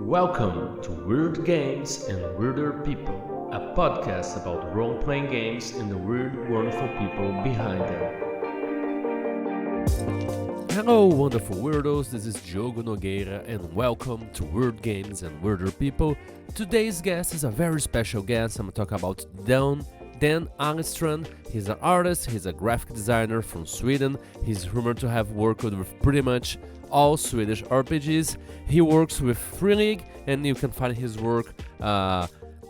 Welcome to Weird Games and Weirder People, a podcast about role-playing games and the weird, wonderful people behind them. Hello, wonderful weirdos. This is Diogo Nogueira, and welcome to Weird Games and Weirder People. Today's guest is a very special guest. I'm talking about Dan Algstrand. He's an artist, he's a graphic designer from Sweden. He's rumored to have worked with pretty much all Swedish RPGs. He works with Free League, and you can find his work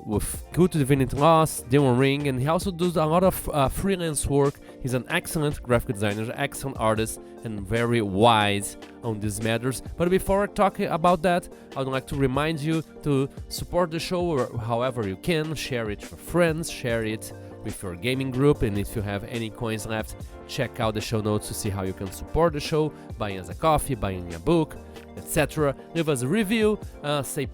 with Good to Divinity Lost, Demon Ring, and he also does a lot of freelance work. He's an excellent graphic designer, excellent artist, and very wise on these matters. But before talking about that, I would like to remind you to support the show however you can. Share it with friends, share it with your gaming group, and if you have any coins left, check out the show notes to see how you can support the show, buying us a coffee, buying a book, etc. Leave us a review, say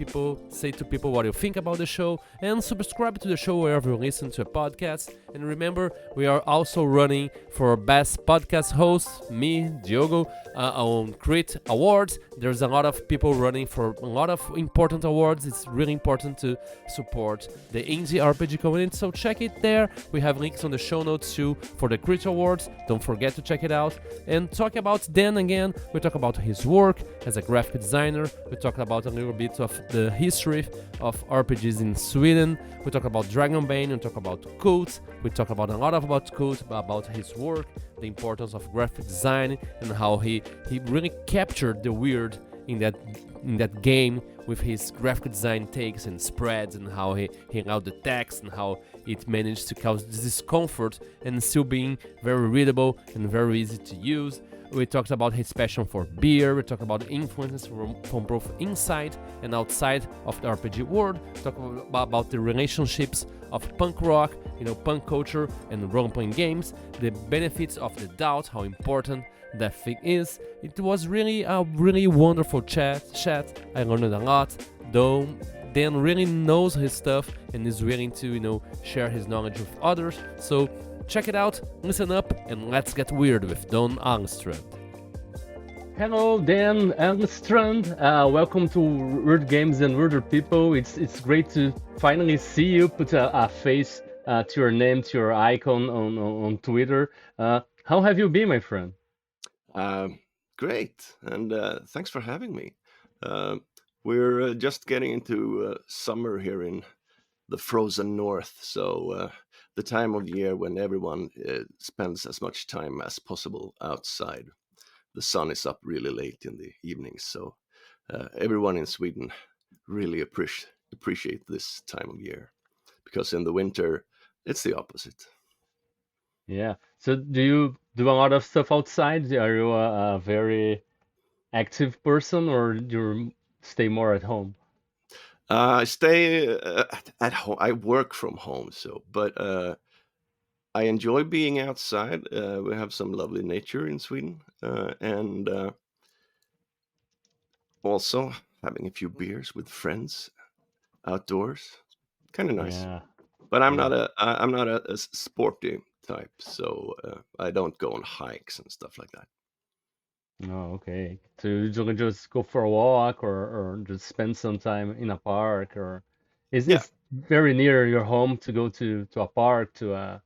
to people what you think about the show, and subscribe to the show wherever you listen to a podcast. And remember, we are also running for Best Podcast Host, me, Diogo, on Crit Awards. There's a lot of people running for a lot of important awards. It's really important to support the indie RPG community, so check it there. We have links on the show notes too for the Crit Awards. Don't forget to check it out. And talk about Dan again, we talk about his work as a graphic designer. We talk about a little bit of the history of RPGs in Sweden. We talk about Dragonbane, we talk about cult. We talk about a lot about cult, about his work, the importance of graphic design, and how he really captured the weird in that game with his graphic design takes and spreads, and how he allowed the text and how it managed to cause discomfort and still being very readable and very easy to use. We talked about his passion for beer. We talked about influences from both inside and outside of the RPG world. Talk about the relationships of punk rock, punk culture and role-playing games, the benefits of the doubt, how important that thing is. It was really a really wonderful chat. I learned a lot. Dan really knows his stuff and is willing to, share his knowledge with others. So check it out, listen up, and let's get weird with Dan Algstrand. Hello, Dan Algstrand. Welcome to Weird Games and Weirder People. It's great to finally see you put a face to your name, to your icon on Twitter. How have you been, my friend? Great, and thanks for having me. We're just getting into summer here in the frozen north, so the time of year when everyone spends as much time as possible outside. The sun is up really late in the evening, so everyone in Sweden really appreciate this time of year, because in the winter it's the opposite. Yeah. So do you do a lot of stuff outside? Are you a very active person, or you stay more at home? I stay at home. I work from home, but I enjoy being outside. We have some lovely nature in Sweden, and also having a few beers with friends outdoors. Kind of nice. Yeah. But I'm Yeah. not a sporty type, so I don't go on hikes and stuff like that. Oh, okay. So you usually just go for a walk, or just spend some time in a park, or is Yeah. it very near your home to go to a park, to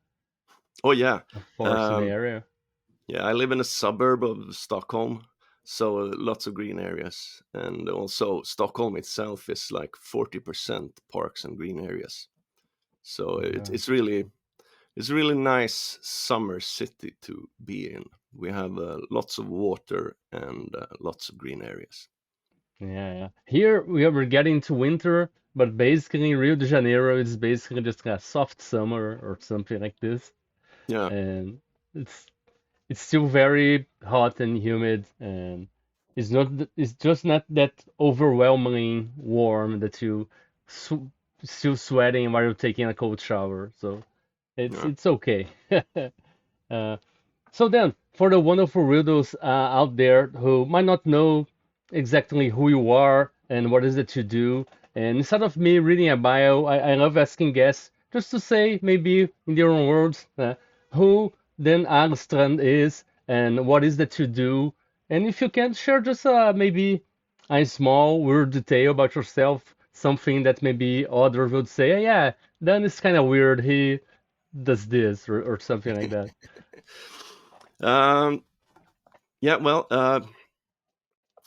Oh yeah. a forest in the Um, area? yeah. I live in a suburb of Stockholm, so lots of green areas, and also Stockholm itself is like 40% parks and green areas. So Yeah. it's really nice summer city to be in. We have lots of water and lots of green areas. Yeah, yeah. Here we're getting to winter, but basically Rio de Janeiro is basically just a soft summer or something like this. Yeah, And it's it's still very hot and humid, and it's just not that overwhelmingly warm that you sw still sweating while you're taking a cold shower. So yeah. it's okay. Uh, so then, for the wonderful weirdos out there who might not know exactly who you are and what is it you do, and instead of me reading a bio, I love asking guests just to say, maybe in their own words, who Dan Algstrand is and what is that you do. And if you can share just maybe a small weird detail about yourself, something that maybe others would say, "Oh, yeah, Dan is kind of weird. He does this or something like that." um, yeah, well,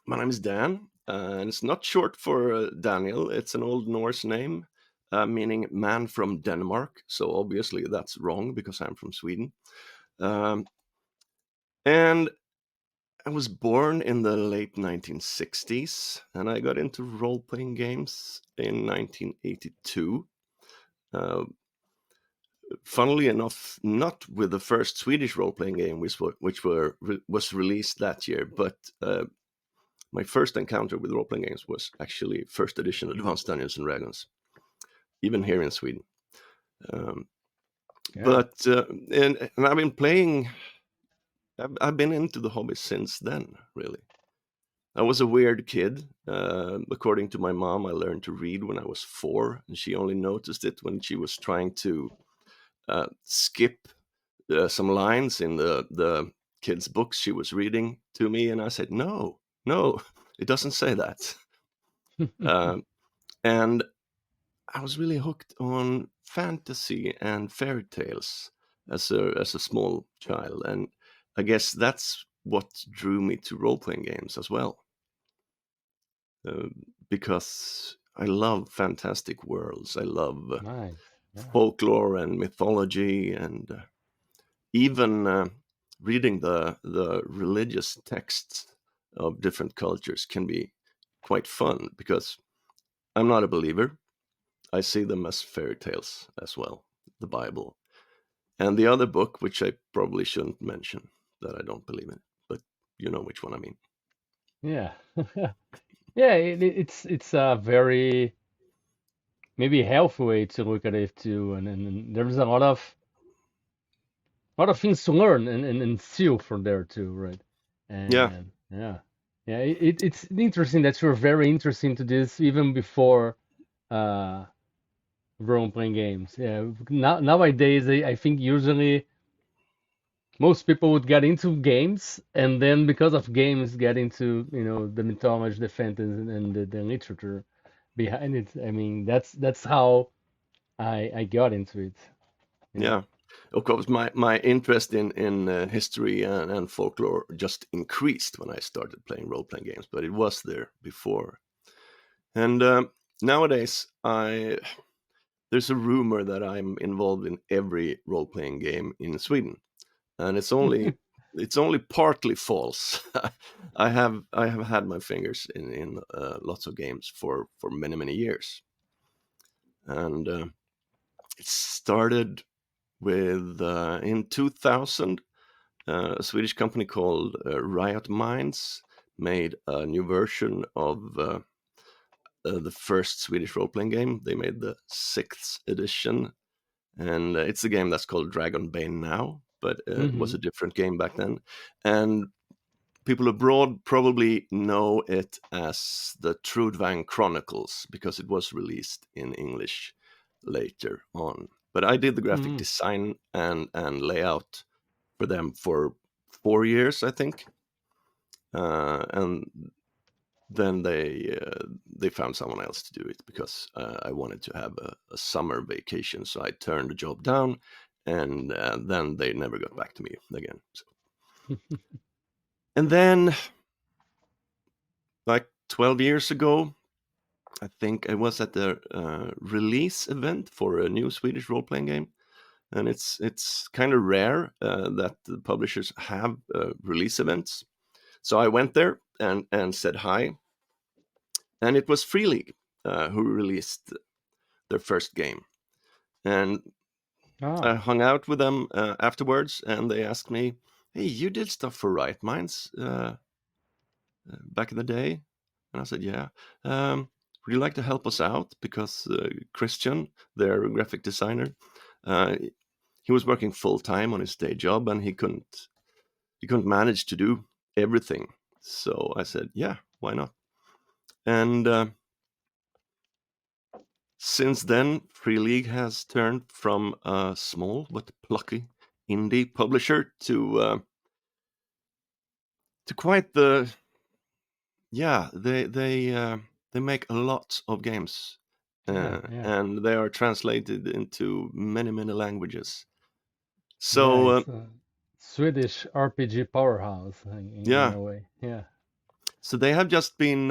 my name is Dan, and it's not short for Daniel. It's an Old Norse name meaning man from Denmark. So obviously that's wrong because I'm from Sweden. Um, and I was born in the late 1960s, and I got into role playing games in 1982. Uh, Funnily enough, not with the first Swedish role playing game, was released that year, but my first encounter with role playing games was actually first edition Advanced Dungeons and Dragons, even here in Sweden. Um, Yeah, but and I've been playing. I've been into the hobby since then. Really, I was a weird kid. According to my mom, I learned to read when I was 4, and she only noticed it when she was trying to skip some lines in the kids' books she was reading to me, and I said, "No, no, it doesn't say that." Um, and I was really hooked on fantasy and fairy tales as a small child, and I guess that's what drew me to role playing games as well, uh, because I love fantastic worlds. I love nice. Yeah, folklore and mythology, and even reading the religious texts of different cultures can be quite fun because I'm not a believer. I see them as fairy tales as well, the Bible. And the other book, which I probably shouldn't mention, that I don't believe in, but you know which one I mean. yeah, yeah. It's a very maybe healthy way to look at it too, and there's a lot of things to learn and steal from there too, right? Yeah, And yeah, yeah, it's interesting that you're very interested to this even before uh role-playing games. Yeah, nowadays I think usually most people would get into games and then because of games get into the mythology, the fantasy, and the literature behind it. I mean that's how I got into it. Yeah. yeah. Of course, my interest in history and folklore just increased when I started playing role playing games, but it was there before. And nowadays, I there's a rumor that I'm involved in every role playing game in Sweden, and it's only partly false. I have had my fingers in lots of games for many years, and it started with in 2000. A Swedish company called Riot Minds made a new version of the first Swedish role playing game. They made the sixth edition, and it's a game that's called Dragonbane now, but it was Hmm. a different game back then. And people abroad probably know it as the Trudvang Chronicles because it was released in English later on. But I did the graphic Hmm. design and layout for them for 4 years, I think. And then they found someone else to do it because I wanted to have a summer vacation, so I turned the job down, and then they never got back to me again. So, and then, like 12 years ago, I think I was at the release event for a new Swedish role playing game, and it's kind of rare that the publishers have release events. So I went there and said hi, and it was Free League who released their first game, and I Ah. hung out with them afterwards, and they asked me, "Hey, you did stuff for Riot Minds back in the day?" And I said, "Yeah. Would you like to help us out? Because Christian, their graphic designer, uh, he was working full time on his day job, and he couldn't manage to do everything." So I said, "Yeah, why not?" And since then, Free League has turned from a small but plucky indie publisher to quite yeah, they make a lot of games, Yeah, yeah, and they are translated into many languages. yeah. So It's a Swedish RPG powerhouse in yeah, a way. Yeah. so they have just been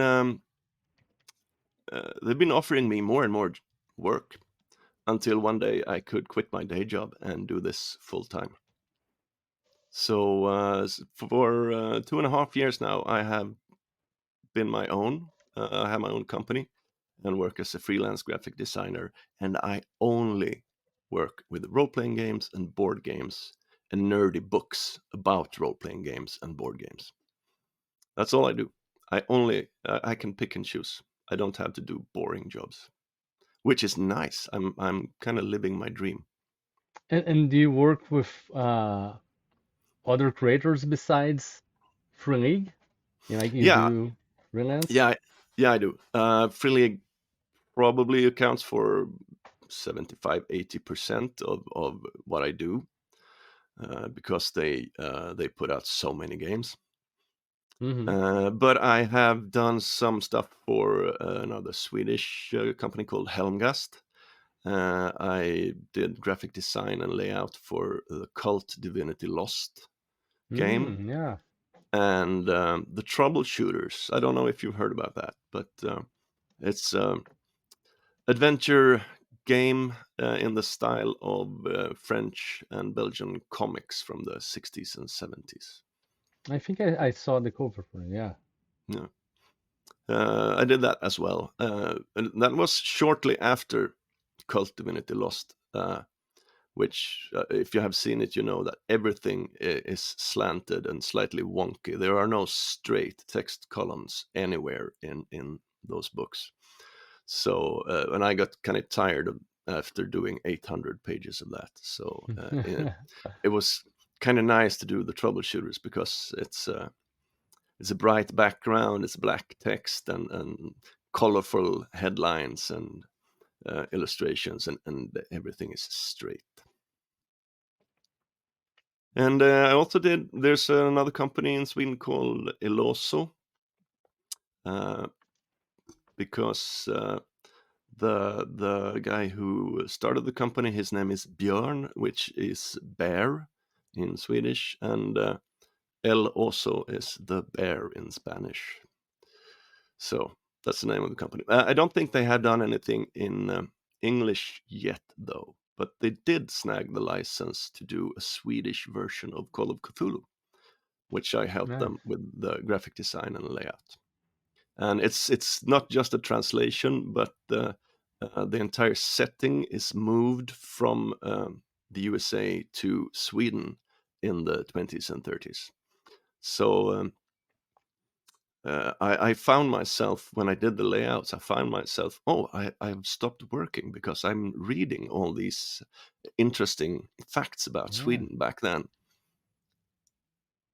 they've been offering me more and more work until one day I could quit my day job and do this full time. So for 2.5 years now, I have been my own. I have my own company and work as a freelance graphic designer, and I only work with role playing games and board games and nerdy books about role playing games and board games. That's all I do. I can pick and choose. I don't have to do boring jobs, which is nice. I'm kind of living my dream. And do you work with other creators besides Free League? Like you Yeah, do freelance? yeah, yeah. I do. Freely probably accounts for 75-80% of what I do, because they put out so many games. Mm-hmm. But I have done some stuff for another Swedish company called Helmgast. I did graphic design and layout for the Cult Divinity Lost game Mm, yeah. and the Troubleshooters. I don't know if you've heard about that, but it's adventure game in the style of French and Belgian comics from the 60s and 70s. I think I saw the cover for it. Yeah. Yeah. I did that as well. And that was shortly after Cult Divinity Lost, which, if you have seen it, you know that everything is slanted and slightly wonky. There are no straight text columns anywhere in those books. So, and I got kind of tired of after doing 800 pages of that. So it was kind of nice to do the troubleshooters because it's a bright background, it's black text and colorful headlines and illustrations, and everything is straight. And I also did. There's another company in Sweden called Eloso, uh, because the guy who started the company, his name is Björn, which is bear in Swedish, and El Oso is the bear in Spanish. So that's the name of the company. I don't think they have done anything in English yet, though. But they did snag the license to do a Swedish version of Call of Cthulhu, which I helped Nice. them with the graphic design and layout. And it's not just a translation, but the entire setting is moved from the USA to Sweden in the 20s and 30s. So I found myself, when I did the layouts, I found myself, I've stopped working because I'm reading all these interesting facts about Yeah. Sweden back then.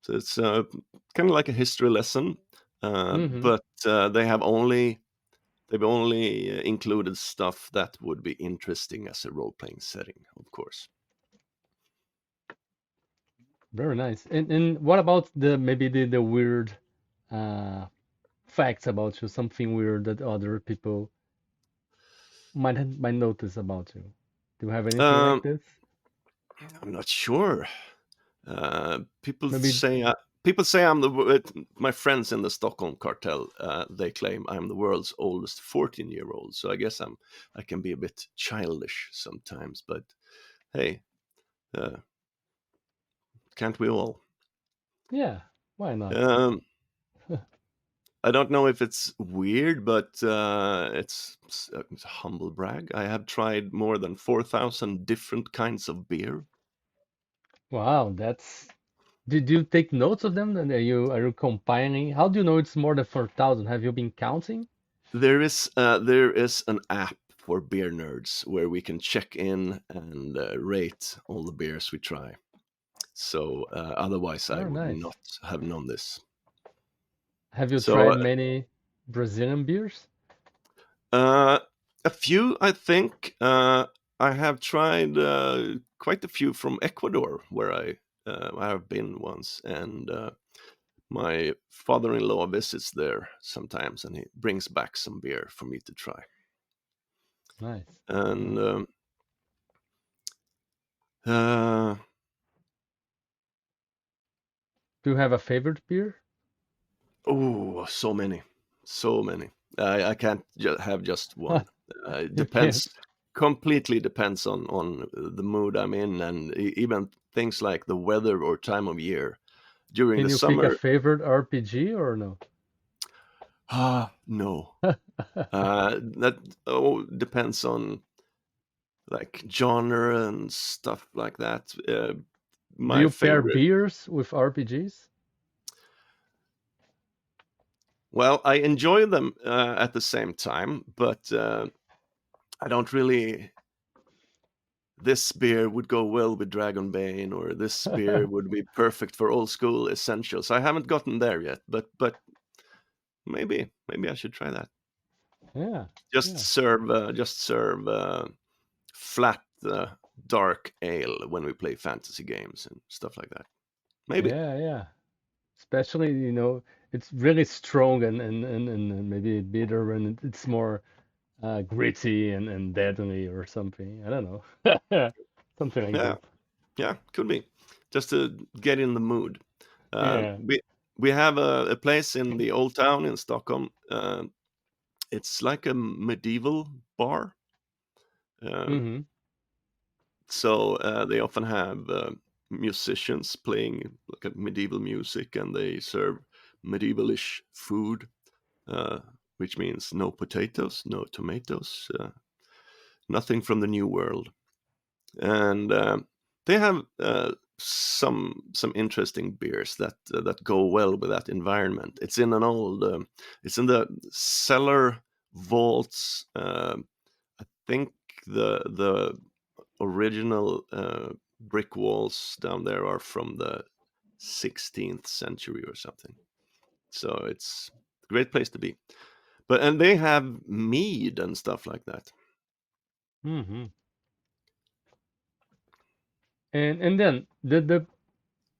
So it's kind of like a history lesson, Mm-hmm. but they've only included stuff that would be interesting as a role-playing setting, of course. Very nice. And what about the maybe the weird uh facts about you, something weird that other people might notice about you? Do you have anything like Um, this? I'm not sure. People Maybe, say I'm my friends in the Stockholm cartel. They claim I'm the world's oldest 14-year-old. So I guess I can be a bit childish sometimes. But hey, uh, can't we all? yeah, why not? Um, I don't know if it's weird, but it's a humble brag. I have tried more than 4,000 different kinds of beer. Wow, that's. Did you take notes of them? And are you compiling? How do you know it's more than 4,000? Have you been counting? There is an app for beer nerds where we can check in and rate all the beers we try. So otherwise, I Very would nice. not have known this. Have you So tried many Brazilian beers? uh, a few, I think. I have tried quite a few from Ecuador, where I have been once, and my father-in-law visits there sometimes, and he brings back some beer for me to try. Nice. And Yeah. uh, Do you have a favorite beer? oh, so many, so many. I can't have just one. It You can't. depends, completely depends on the mood I'm in, and even things like the weather or time of year. During Can the you pick a summer, favorite RPG or no? no. That depends on like genre and stuff like that. Do My you pair favorite. beers with RPGs? Well, I enjoy them at the same time, but I don't really. This beer would go well with Dragonbane, or this beer would be perfect for old school essentials. I haven't gotten there yet, but maybe I should try that. Yeah, Just yeah, serve flat dark ale when we play fantasy games and stuff like that. Maybe. yeah. Especially, it's really strong and maybe bitter and it's more gritty and deadly or something. I don't know. Something like Yeah, that. yeah, could be. Just to get in the mood. Uh, Yeah. we we have a place in the old town in Stockholm. It's like a medieval bar. Uh, Mm-hmm. so they often have musicians playing like a medieval music, and they serve medievalish food, uh, which means no potatoes, no tomatoes, nothing from the new world. And they have some interesting beers that go well with that environment. It's in an old, it's in the cellar vaults. I think the original brick walls down there are from the 16th century or something. So it's a great place to be. And they have mead and stuff like that. Mm-hmm. And then the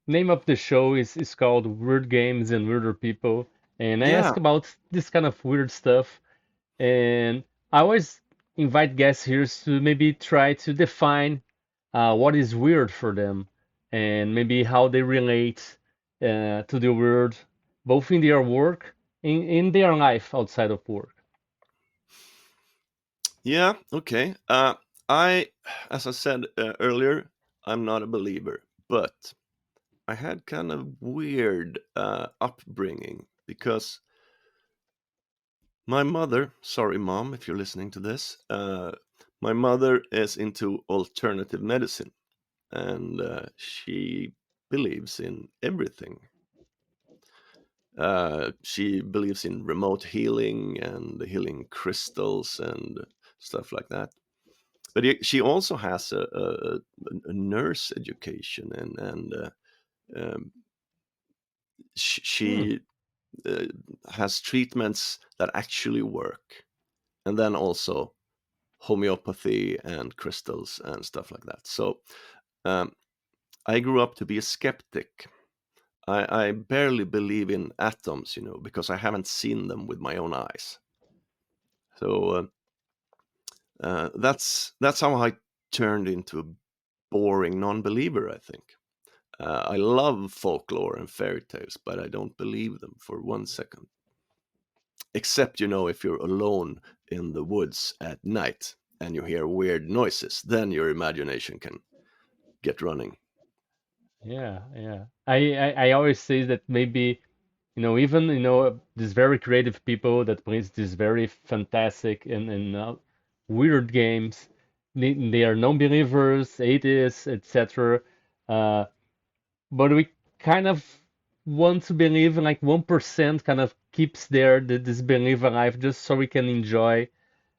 name of the show is called Weird Games and Weirder People. And I Yeah. ask about this kind of weird stuff. And I always invite guests here to maybe try to define what is weird for them and maybe how they relate to the weird, both in their work, in their life outside of work. Yeah, okay. I, as I said earlier, I'm not a believer, but I had kind of weird upbringing because my mother, sorry, mom, if you're listening to this, my mother is into alternative medicine, and she believes in everything. She believes in remote healing and healing crystals and stuff like that. But she also has a nurse education, and um, Hmm. she uh, has treatments that actually work, and then also homeopathy and crystals and stuff like that. So um, I grew up to be a skeptic. I barely believe in atoms, because I haven't seen them with my own eyes. So that's how I turned into a boring non-believer, I think. I love folklore and fairy tales, but I don't believe them for 1 second. Except, if you're alone in the woods at night and you hear weird noises, then your imagination can get running. Yeah, yeah. I always say that maybe, even, these very creative people that brings these very fantastic and weird games, they are non-believers, atheists, etc. Uh, but we kind of want to believe in like 1% kind of keeps this belief alive just so we can enjoy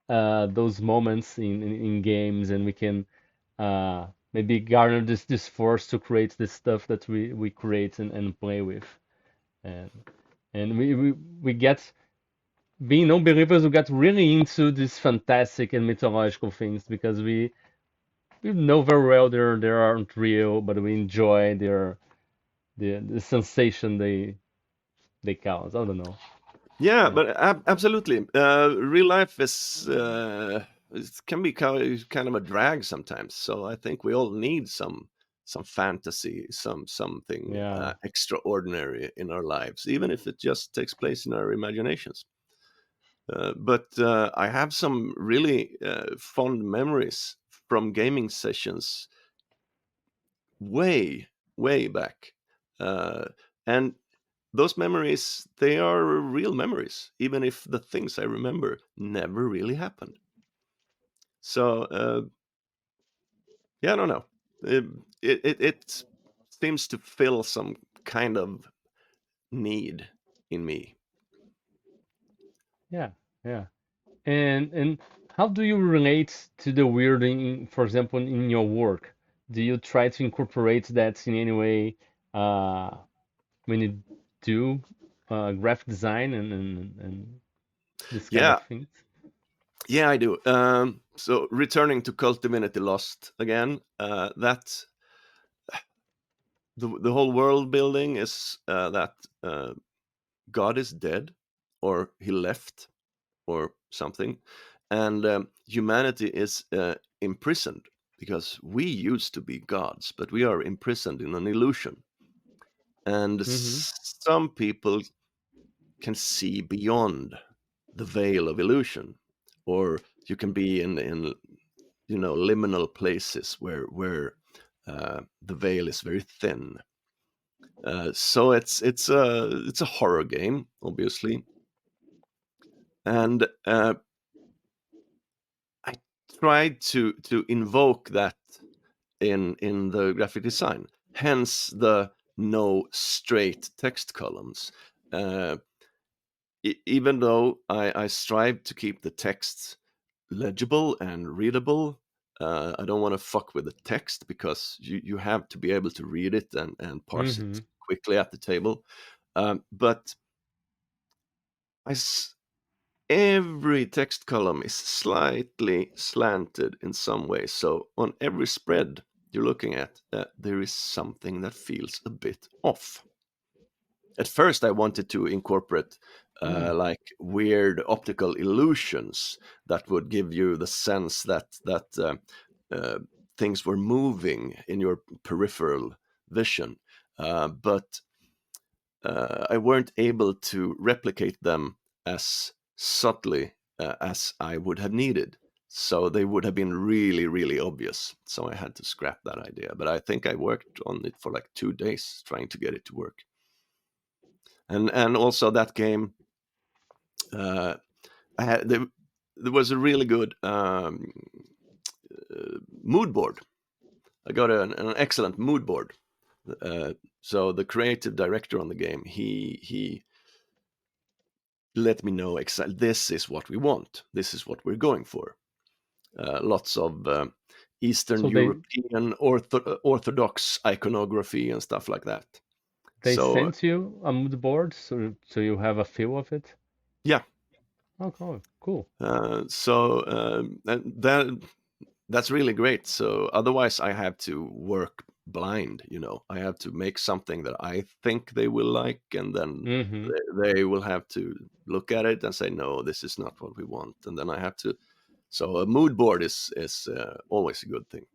those moments in games and we can maybe garner this force to create this stuff that we create and play with. And and we get being non-believers, we got really into these fantastic and mythological things because we know very well they aren't real, but we enjoy the sensation they count. I don't know. Yeah, Yeah. but absolutely. Real life is it can be kind of a drag sometimes. So I think we all need some fantasy, something Yeah. extraordinary in our lives, even if it just takes place in our imaginations. But I have some really fond memories from gaming sessions way, way back. Uh, and those memories, they are real memories, even if the things I remember never really happened. So, yeah, I don't know. It, it seems to fill some kind of need in me. Yeah. Yeah. And how do you relate to the weird in, for example, in your work? Do you try to incorporate that in any way when you do graphic design and this kind of Yeah, things? yeah, I do. So, returning to Cult Divinity Lost again, that the whole world building is that God is dead, or he left, or something, and humanity is imprisoned because we used to be gods, but we are imprisoned in an illusion. And Mm-hmm. some people can see beyond the veil of illusion, or you can be in liminal places where the veil is very thin. So it's a horror game, obviously, and I tried to invoke that in the graphic design. Hence the no straight text columns. Uh, Even though I strive to keep the text legible and readable, I don't want to fuck with the text because you have to be able to read it and parse Mm-hmm. it quickly at the table. But I every text column is slightly slanted in some way. So on every spread you're looking at, there is something that feels a bit off. At first, I wanted to incorporate Mm. like weird optical illusions that would give you the sense that uh, things were moving in your peripheral vision, but I weren't able to replicate them as subtly as I would have needed. So they would have been really, really obvious. So I had to scrap that idea. But I think I worked on it for like 2 days trying to get it to work. And also that game, uh, I had there was a really good mood board. I got an excellent mood board. Uh, so the creative director on the game, he let me know exactly this is what we want. This is what we're going for. Lots of Eastern So European Orthodox iconography and stuff like that. they So sent you a mood board so you have a feel of it? yeah, Oh, cool. Cool. and that's really great. So otherwise, I have to work blind. I have to make something that I think they will like, and then Mm-hmm. they will have to look at it and say, "No, this is not what we want." And then I have to. So a mood board is always a good thing,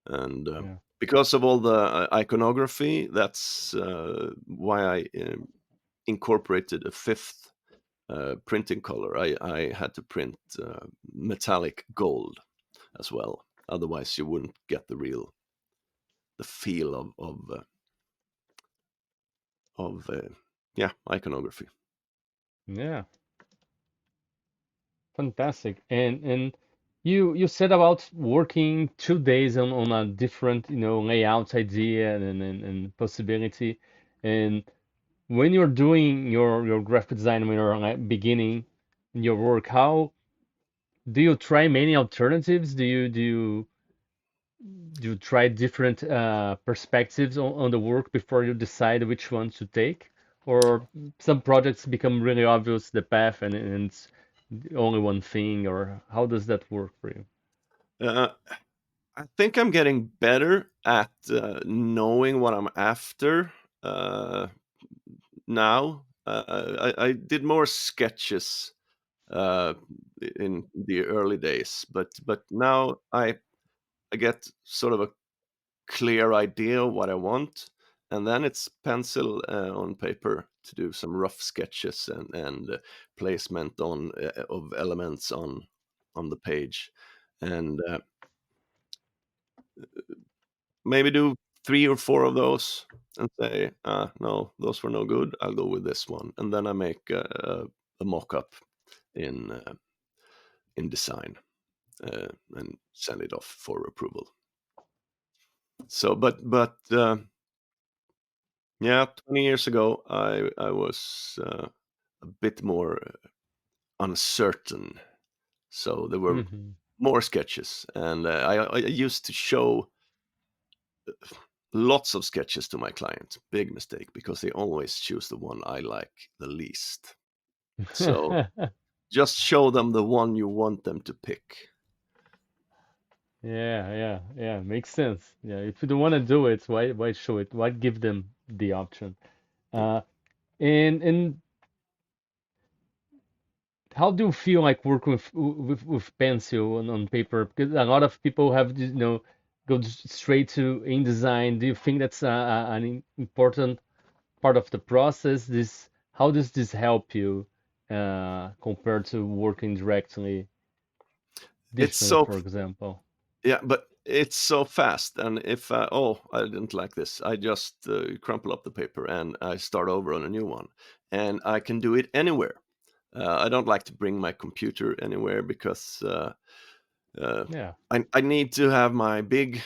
and Yeah. because of all the iconography, that's why I incorporated a fifth printing color. I had to print metallic gold as well. Otherwise, you wouldn't get the feel of yeah, iconography. Yeah. Fantastic. And you said about working 2 days on a different, layout idea and possibility. And when you're doing your graphic design, when you're like beginning your work, how do you try many alternatives? Do you try different perspectives on the work before you decide which one to take? Or some projects become really obvious the path and it's only one thing, or how does that work for you? Uh, I think I'm getting better at knowing what I'm after. Uh, now. I did more sketches uh, in the early days, but now I get sort of a clear idea of what I want, and then it's pencil on paper to do some rough sketches and placement on of elements on the page, and maybe do 3 or 4 of those and say, no, those were no good. I'll go with this one, and then I make a mock-up in design and send it off for approval. So, but yeah, 20 years ago, I was a bit more uncertain. So there were Hmm. more sketches, and I used to show lots of sketches to my clients. Big mistake, because they always choose the one I like the least. So just show them the one you want them to pick. Yeah, yeah, yeah. Makes sense. Yeah, if you don't want to do it, why show it? Why give them the option? Yeah. Uh, and how do you feel like working with pencil on paper? Because a lot of people have go straight to InDesign. Do you think that's an important part of the process? This how does this help you compared to working directly It's digitally, so for example? Yeah, but it's so fast, and if I didn't like this, I just crumple up the paper and I start over on a new one, and I can do it anywhere. I don't like to bring my computer anywhere because uh, Yeah, I need to have my big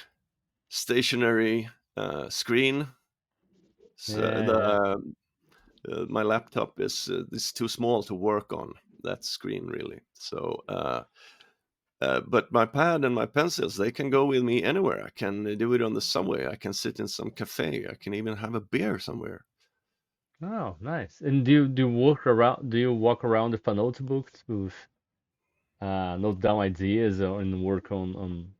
stationary screen. So yeah, yeah. my laptop is too small to work on that screen really. So. But my pad and my pencils, they can go with me anywhere. I can do it on the subway. I can sit in some cafe. I can even have a beer somewhere. Oh, nice. And do you walk around with a notebook to note down ideas and work on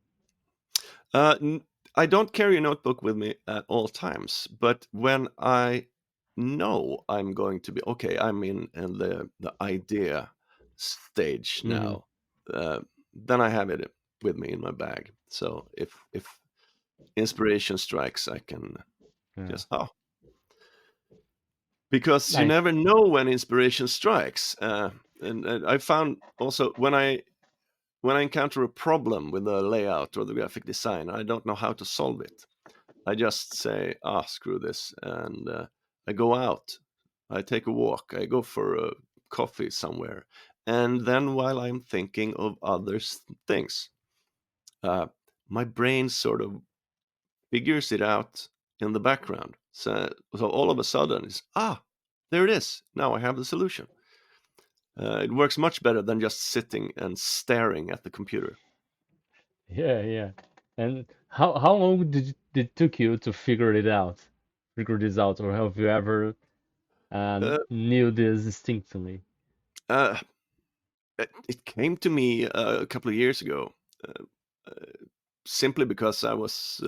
Uh, n- I don't carry a notebook with me at all times, but when I know I'm going to be okay, I'm in the idea stage hmm now. Then I have it with me in my bag. So if inspiration strikes, I can yeah. just because you Nice. never know when inspiration strikes. And I found also when I encounter a problem with the layout or the graphic design, I don't know how to solve it. I just say, screw this, and I go out. I take a walk. I go for a coffee somewhere, and then while I'm thinking of other things, uh, my brain sort of figures it out in the background. So all of a sudden, it's there it is. Now I have the solution. It works much better than just sitting and staring at the computer. Yeah, yeah. And how long did took you to figure this out, or have you ever Uh, knew this instinctively? uh, it came to me a couple of years ago, uh, uh, simply because I was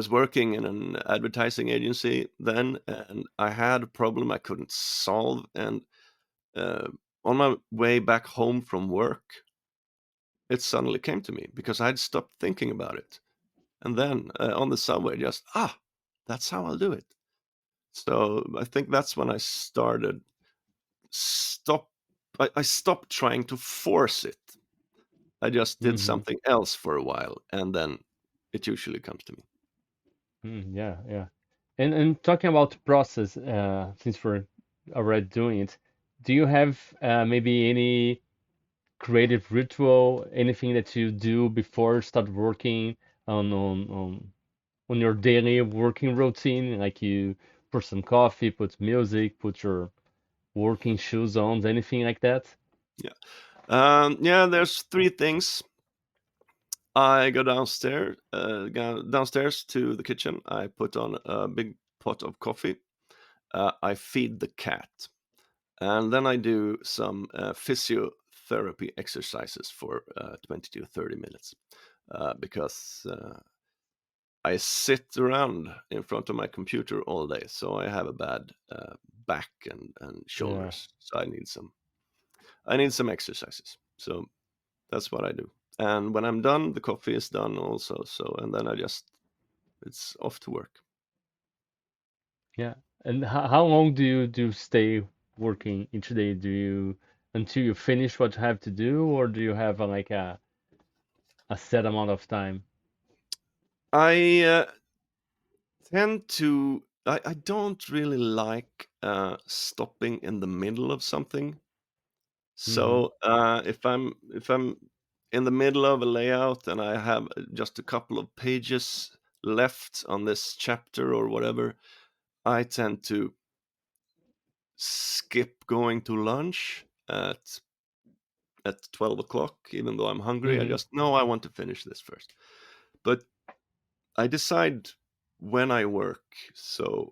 working in an advertising agency then, and I had a problem I couldn't solve. And uh, on my way back home from work, it suddenly came to me because I had stopped thinking about it. And then on the subway, just that's how I'll do it. So I think that's when I started stop. I stopped trying to force it. I just did Hmm. something else for a while, and then it usually comes to me. Mm, yeah, yeah. And talking about process, since we're already doing it, do you have maybe any creative ritual, anything that you do before you start working on your daily working routine? Like you put some coffee, put music, put your working shoes on, anything like that? Yeah. Yeah, there's 3 things. I go downstairs to the kitchen. I put on a big pot of coffee. I feed the cat, and then I do some physiotherapy exercises for 20 to 30 minutes because I sit around in front of my computer all day, so I have a bad back and Yeah. shoulders. So I need some exercises. So that's what I do. And when I'm done, the coffee is done also. So and then it's off to work. Yeah. And how long do you stay working each day? Do you until you finish what you have to do, or do you have like a set amount of time? I tend to. I don't really like stopping in the middle of something. Hmm. So if I'm in the middle of a layout and I have just a couple of pages left on this chapter or whatever, I tend to skip going to lunch at 12 o'clock, even though I'm hungry. I Hmm. just no, I want to finish this first. But I decide when I work, so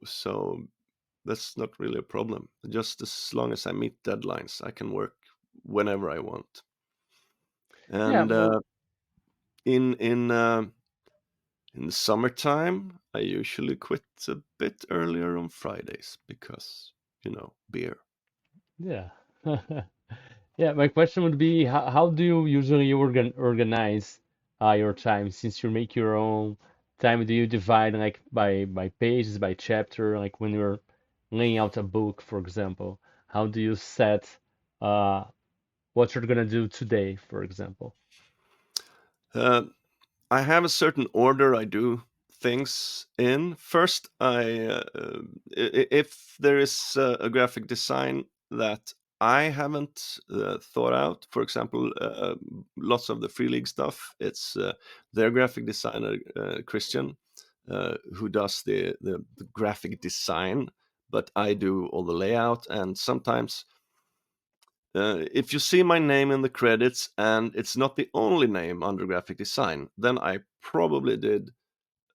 that's not really a problem. Just as long as I meet deadlines, I can work whenever I want. Yeah. And Well, in the summertime, I usually quit a bit earlier on Fridays because beer. yeah. Yeah, my question would be how do you usually organize your time since you make your own time? Do you divide like by pages, by chapter, like when you're laying out a book, for example? How do you set uh, what you're gonna do today, for example? Uh, I have a certain order I do things in. First, if there is a graphic design that I haven't thought out, for example, lots of the Free League stuff, it's their graphic designer, Christian, who does the graphic design, but I do all the layout. And sometimes, if you see my name in the credits and it's not the only name under graphic design, then I probably did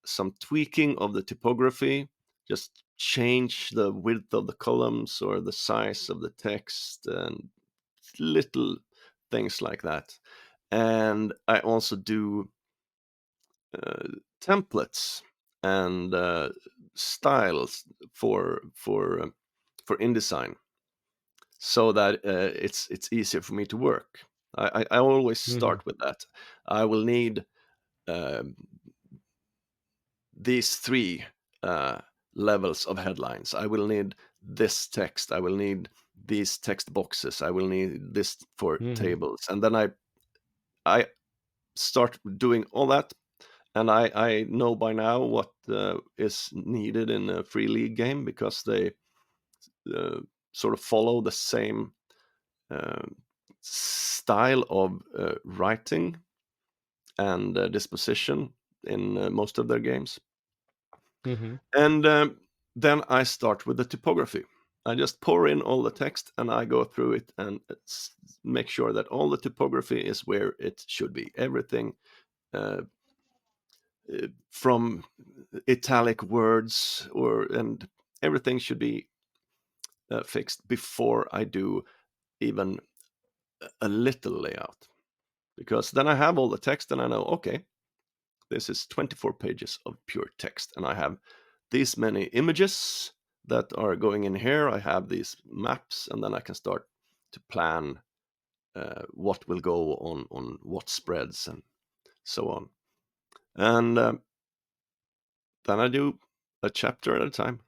some tweaking of the typography, just change the width of the columns or the size of the text and little things like that. And I also do uh, templates and styles for InDesign, so that it's easier for me to work. I always Hmm. start with that. I will need um, these three uh, levels of headlines. I will need this text. I will need these text boxes. I will need this for Hmm. tables, and then I start doing all that. And I know by now what is needed in a free league game because they uh, sort of follow the same uh, style of writing and disposition in most of their games. Hmm. And then I start with the typography. I just pour in all the text and I go through it and make sure that all the typography is where it should be. Everything uh, from italic words and everything should be fixed before I do even a little layout. Because then I have all the text and I know, okay, this is 24 pages of pure text, and I have these many images that are going in here. I have these maps, and then I can start to plan what will go on what spreads and so on. And then I do a chapter at a time,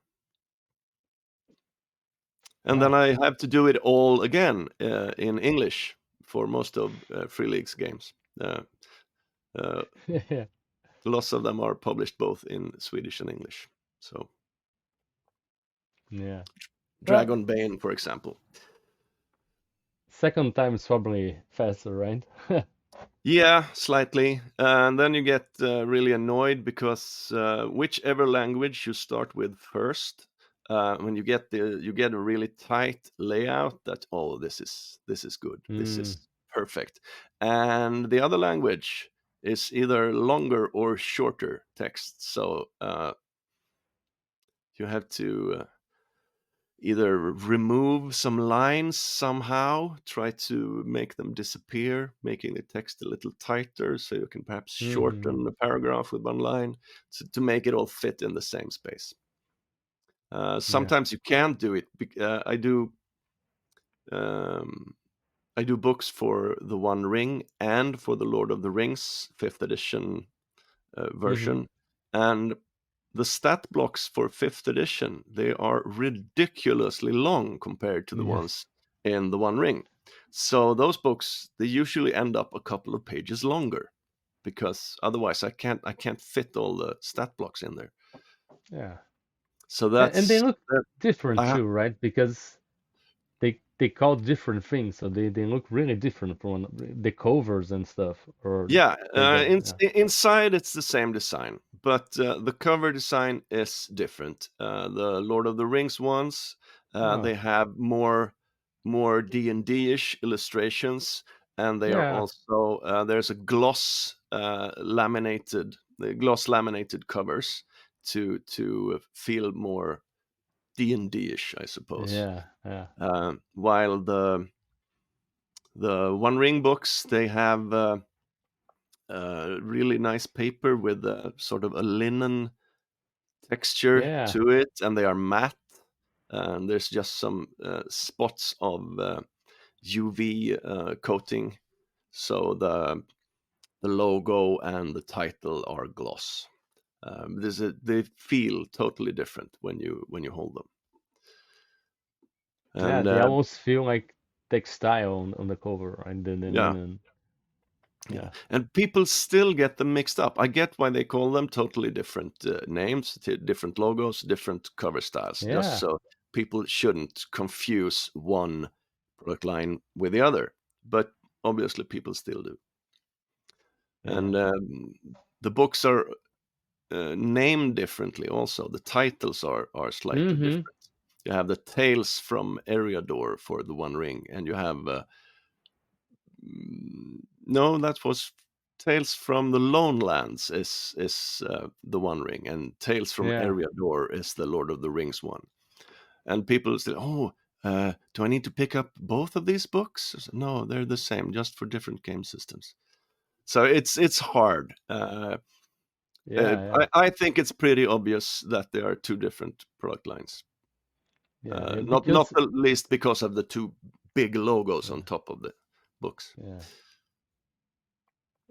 and then Wow. I have to do it all again in English for most of Free League's games. Uh, uh, Yeah. Lots of them are published both in Swedish and English. So Yeah. Well, Dragon Bane, for example. second time is probably faster, right? Yeah, slightly. And then you get really annoyed because whichever language you start with first, when you get a really tight layout that this is good, this Mm. is perfect, and the other language is either longer or shorter text. So you have to either remove some lines somehow, try to make them disappear, making the text a little tighter so you can perhaps Hmm. shorten the paragraph with one line to make it all fit in the same space. Yeah. Sometimes you can't do it. Um, I do books for the One Ring and for the Lord of the Rings 5th edition Hmm. version, and the stat blocks for 5th edition, they are ridiculously long compared to the Yeah. ones in the One Ring. So those books, they usually end up a couple of pages longer because otherwise I can't fit all the stat blocks in there. Yeah. So And they that's look that. different I too, right? Because they call different things, so they look really different from the covers and stuff, or Yeah, yeah. inside it's the same design, but the cover design is different. The Lord of the Rings ones, Oh, they have more D&D-ish illustrations, and they are yeah, also there's a gloss laminated covers to feel more D&D-ish, I suppose. yeah, yeah, While the One Ring books, they have really nice paper with sort of a linen texture yeah, to it, and they are matte. And there's just some spots of UV coating, so the logo and the title are gloss. They feel totally different when you hold them. yeah. And They almost feel like textile on the cover, right? The yeah, linen. yeah, Yeah, and people still get them mixed up. I get why they call them totally different names, different logos, different cover styles, just yeah, so people shouldn't confuse one product line with the other. But obviously, people still do. yeah. And the books are named differently. Also, the titles are slightly Mm-hmm. different. You have the Tales from Eriador for the One Ring, and you have no, that was Tales from the Lone Lands is the One Ring, and Tales from Yeah, Eriador is the Lord of the Rings one. And people say, "Oh, do I need to pick up both of these books?" I said, no, they're the same, just for different game systems. So it's hard. yeah, yeah, I think it's pretty obvious that there are two different product lines. yeah, yeah. Not Because the least because of the two big logos on yeah, top of the books. yeah,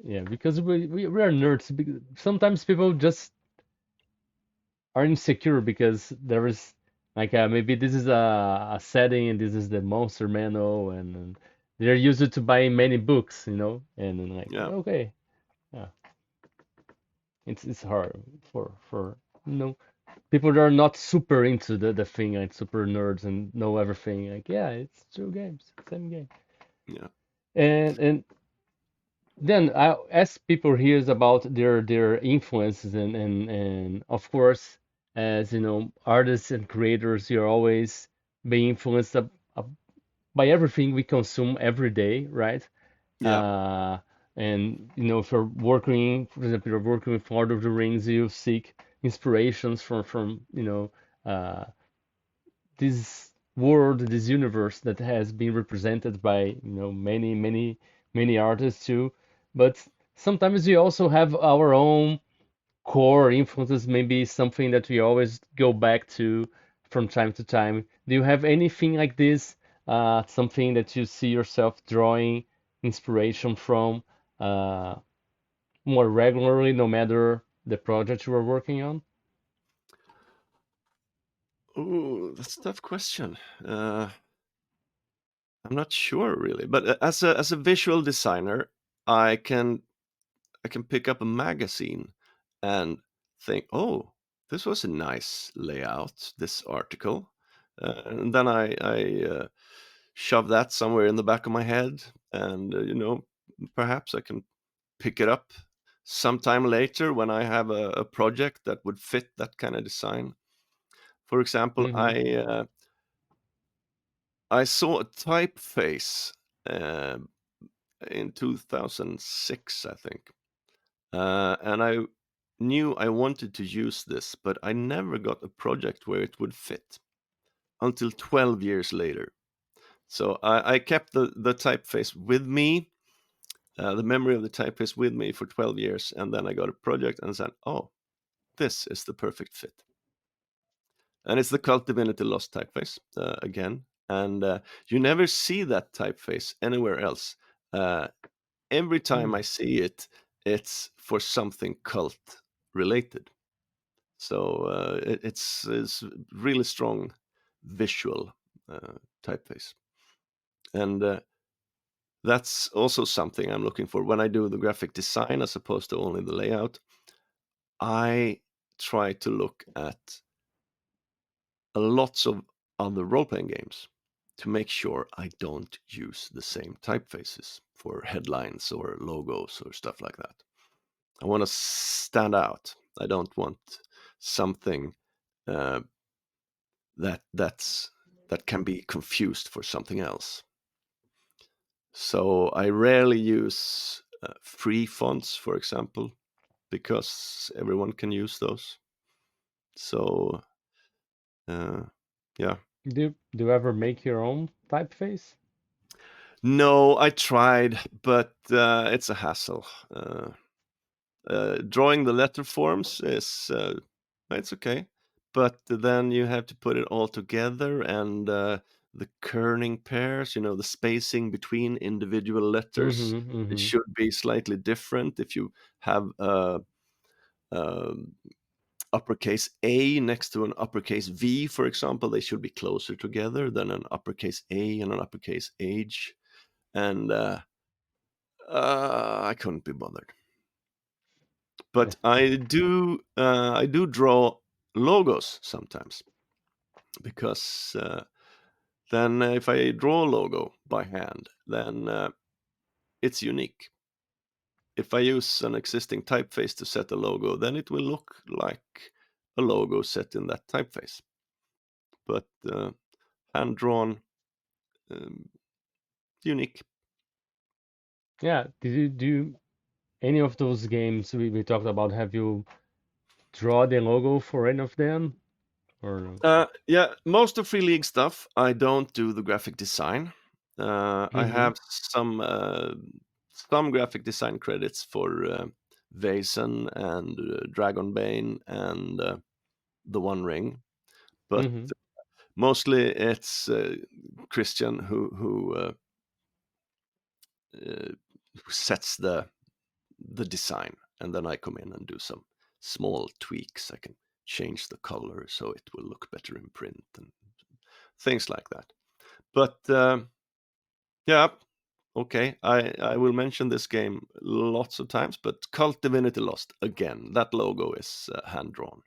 yeah. Because we are nerds. Sometimes people just are insecure because there is like maybe this is a setting and this is the monster manual and they're used to buying many books, and then like Yeah. okay, yeah, it's hard for you know people that are not super into the thing, like super nerds and know everything, like yeah, it's two games, same game. Yeah. And then as people hears about their influences and of course, as artists and creators, you're always being influenced by everything we consume every day, right? Yeah. uh and if you're working, for example, you're working with Lord of the Rings, you seek inspirations from uh this world, this universe that has been represented by many artists too. But sometimes we also have our own core influences, maybe something that we always go back to from time to time. Do you have anything like this? Something that you see yourself drawing inspiration from uh, more regularly, no matter the project you are working on? Oh, that's a tough question. I'm not sure really, but as a visual designer, I can I can pick up a magazine and think, oh, this was a nice layout, this article, and then I shove that somewhere in the back of my head, and perhaps I can pick it up sometime later when I have a project that would fit that kind of design. For example, Mm-hmm. I saw a typeface uh, in 2006, I think, and I knew I wanted to use this, but I never got a project where it would fit until 12 years later. So I kept the typeface with me, the memory of the typeface with me for 12 years, and then I got a project and said, "Oh, this is the perfect fit." And it's the Cult Divinity Lost typeface again, and you never see that typeface anywhere else. Uh, every time Mm. I see it, it's for something cult related. So it's really strong visual typeface, and that's also something I'm looking for when I do the graphic design as opposed to only the layout. I try to look at lots of other role-playing games to make sure I don't use the same typefaces for headlines or logos or stuff like that. I want to stand out. I don't want something uh, that can be confused for something else. So I rarely use free fonts, for example, because everyone can use those. So yeah. Do you ever make your own typeface? No, I tried, but it's a hassle. Drawing the letter forms is it's okay, but then you have to put it all together, and the kerning pairs, the spacing between individual letters, Mm-hmm. it Mm-hmm. should be slightly different. If you have um uppercase A next to an uppercase V, for example, they should be closer together than an uppercase A and an uppercase H. And I couldn't be bothered. But I do draw logos sometimes because then if I draw a logo by hand, then it's unique. If I use an existing typeface to set a logo, then it will look like a logo set in that typeface. But hand drawn, um, unique. Yeah. Did you do any of those games we talked about? Have you draw the logo for any of them? Or no? Yeah, most of Free League stuff, I don't do the graphic design. I Mm-hmm. have some graphic design credits for Vaesen and Dragonbane and the One Ring, but Mm-hmm. mostly it's Christian who sets the design, and then I come in and do some small tweaks. I can change the color so it will look better in print and things like that. But yeah, okay. I will mention this game lots of times, but Cult Divinity Lost again. That logo is hand drawn,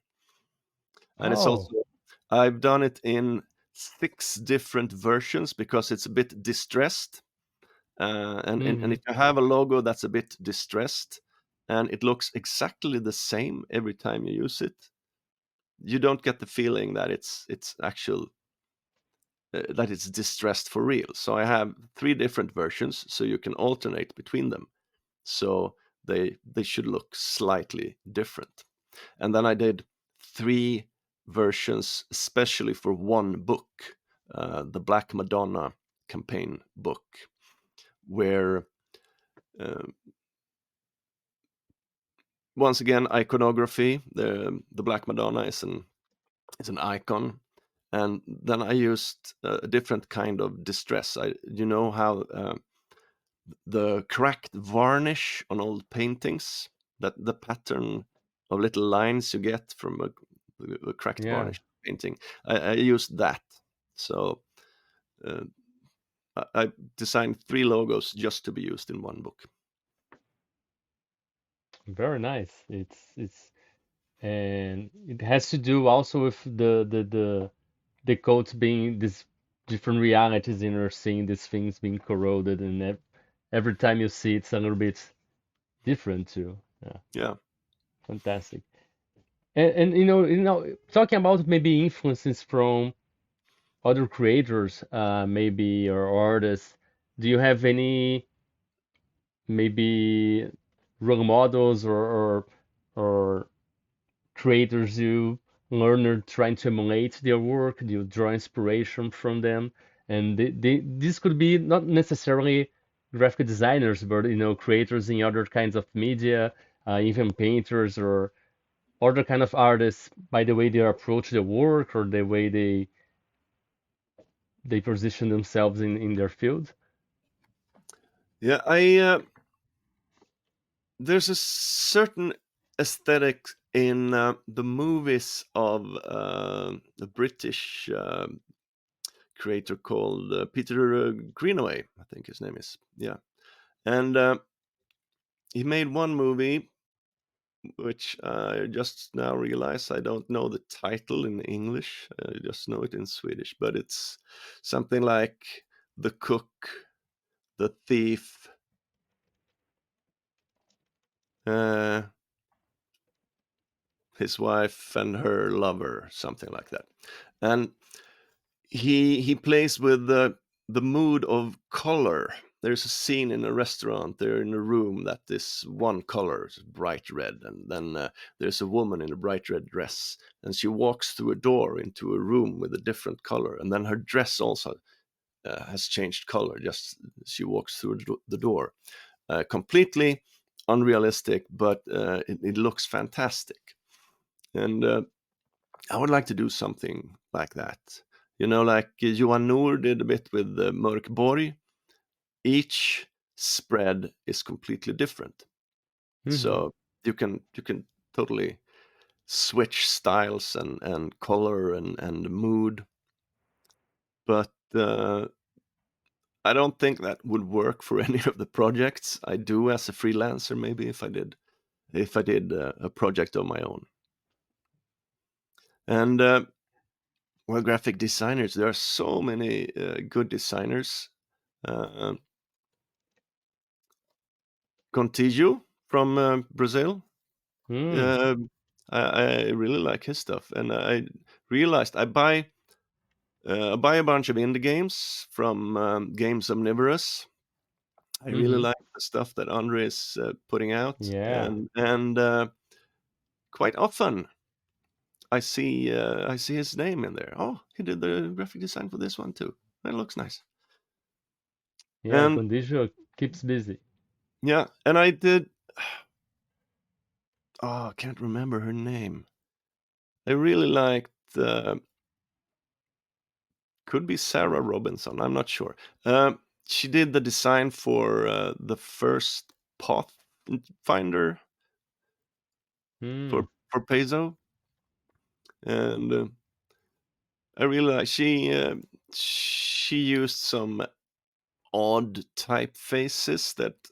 and it's Oh. also I've done it in 6 different versions because it's a bit distressed. And Mm-hmm. if you have a logo that's a bit distressed and it looks exactly the same every time you use it, you don't get the feeling that it's actual that it's distressed for real. So I have 3 different versions, so you can alternate between them. So they should look slightly different. And then I did 3 versions, especially for one book, the Black Madonna campaign book, where uh, once again iconography. The Black Madonna is an icon, and then I used a different kind of distress. You know how the cracked varnish on old paintings, that the pattern of little lines you get from a cracked Yeah. varnish painting. I used that. So uh, I designed 3 logos just to be used in one book. Very nice. It's and it has to do also with the codes being these different realities, and you're seeing these things being corroded, and every time you see it's a little bit different too. Yeah, Yeah. fantastic. And talking about maybe influences from other creators, maybe or artists, do you have any maybe role models or creators you learner trying to emulate their work, you draw inspiration from them, and this could be not necessarily graphic designers, but creators in other kinds of media, even painters or other kind of artists by the way they approach the work or the way they position themselves in their field. Yeah, I there's a certain aesthetic in the movies of a British creator called Peter Greenaway, I think his name is. Yeah, and he made one movie which I just now realize I don't know the title in English. I just know it in Swedish, but it's something like The Cook, The Thief, uh, His Wife and Her Lover, something like that. And he plays with the mood of color. There's a scene in a restaurant. They're in a room that is one color, it's bright red, and then there's a woman in a bright red dress, and she walks through a door into a room with a different color, and then her dress also has changed color. Just she walks through the door, completely unrealistic, but it looks fantastic, and I would like to do something like that. Like Johan Noor did a bit with Mörkborg. Each spread is completely different. Hmm. So you can totally switch styles and color and mood. But I don't think that would work for any of the projects I do as a freelancer, maybe if I did a project of my own. And well, graphic designers, there are so many good designers. Uh, Contijo from Brazil. Mm. Um, I really like his stuff, and I realized I buy a bunch of indie games from Games Omnivorous. I really Hmm. like the stuff that Andre is putting out, Yeah. and quite often I see his name in there. Oh, he did the graphic design for this one too. That looks nice. Yeah, And Condition keeps busy. yeah, and I did. Oh, I can't remember her name. I really liked. Could be Sarah Robinson. I'm not sure. She did the design for the first Pathfinder Mm. for Paizo, and I really like. She used some odd typefaces that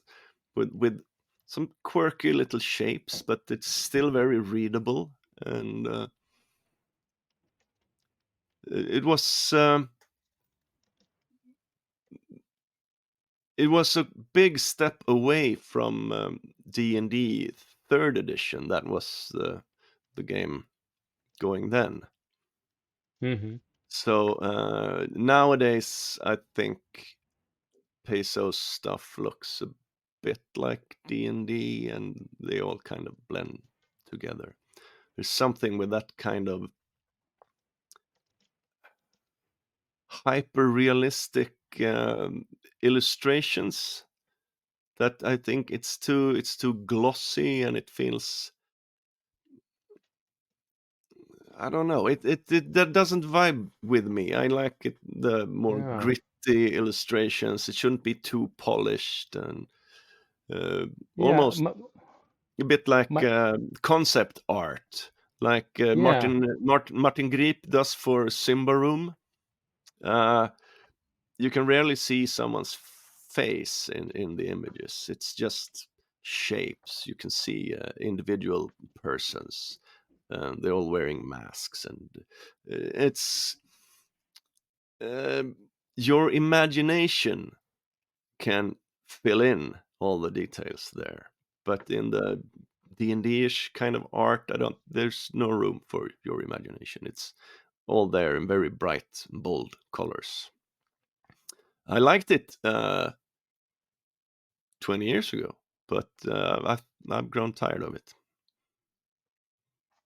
with some quirky little shapes, but it's still very readable. And it was it was a big step away from D&D third edition. That was the game going then. Hmm. So nowadays, I think Peso's stuff looks a bit like D&D, and they all kind of blend together. There's something with that kind of hyper realistic illustrations that I think it's too glossy, and it feels, I don't know, it that doesn't vibe with me. I like it the more Yeah. gritty illustrations. It shouldn't be too polished, and uh, Yeah. almost a bit like My, concept art, like yeah. Martin Grip does for Simba Room. Uh, you can rarely see someone's face in the images. It's just shapes. You can see individual persons. They're all wearing masks, and it's um, your imagination can fill in all the details there. But in the D&D-ish kind of art, I don't. There's no room for your imagination. It's all there in very bright, bold colors. I liked it 20 years ago, but I've grown tired of it.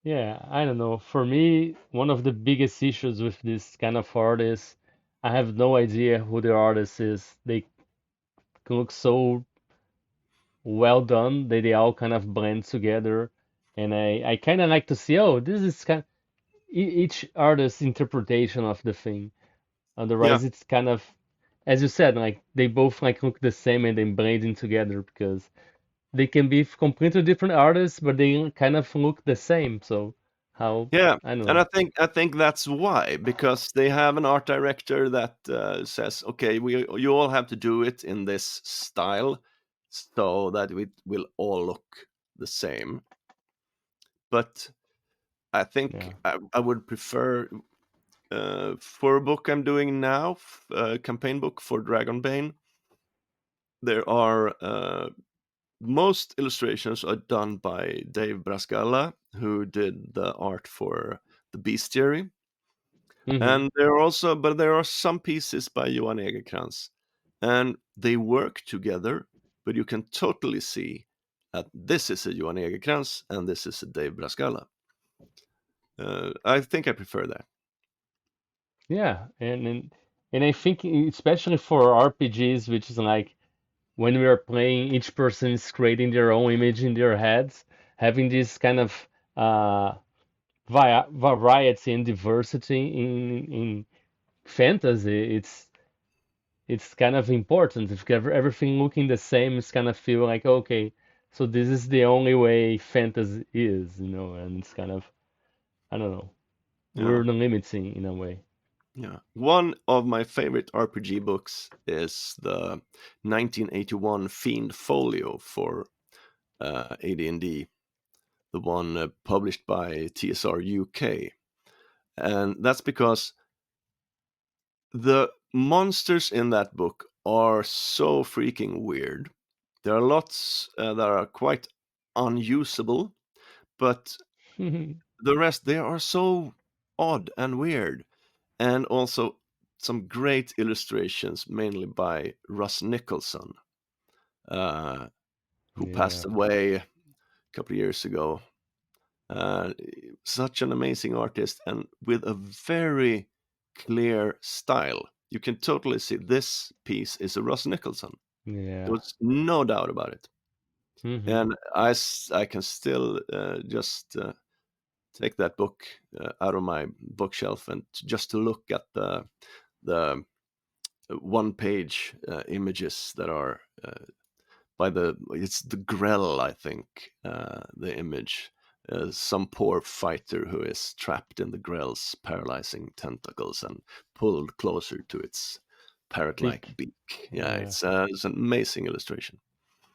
Yeah, I don't know. For me, one of the biggest issues with this kind of art is I have no idea who the artist is. They look so well done that they all kind of blend together. And I kind of like to see, oh, this is kind each artist's interpretation of the thing. Yeah, Otherwise, it's kind of, as you said, like they both like look the same and then blending together because they can be completely different artists, but they kind of look the same. So how, yeah, I don't and know. I think that's why, because they have an art director that says, okay, we you all have to do it in this style, so that it will all look the same. But I think Yeah. I would prefer for a book I'm doing now, a campaign book for Dragonbane. There are most illustrations are done by Dave Brascala, who did the art for the Bestiary. Hmm. And there are some pieces by Johan Egerkrans, and they work together, but you can totally see that this is a Johan Egerkrans and this is a Dave Brascala. I think I prefer that. Yeah. And I think especially for RPGs, which is like when we are playing, each person is creating their own image in their heads, having this kind of uh, variety and diversity in fantasy, it's kind of important. If everything looking the same, it's kind of feel like okay, so this is the only way fantasy is, and it's kind of I don't know, Yeah, we're limiting in a way. yeah. One of my favorite RPG books is the 1981 Fiend Folio for AD&D, the one published by TSR UK. And that's because the monsters in that book are so freaking weird. There are lots that are quite unusable, but the rest, they are so odd and weird. And also some great illustrations, mainly by Russ Nicholson, uh, who Yeah, passed away a couple of years ago. Uh, Such an amazing artist and with a very clear style. You can totally see this piece is a Russ Nicholson. There yeah. was no doubt about it. Hmm. And I can still just take that book out of my bookshelf and just to look at the one page images that are by it's the Grell, I think, the image. Some poor fighter who is trapped in the Grell's paralyzing tentacles and pulled closer to its parrot-like Peak. beak. Yeah, Yeah, it's an amazing illustration.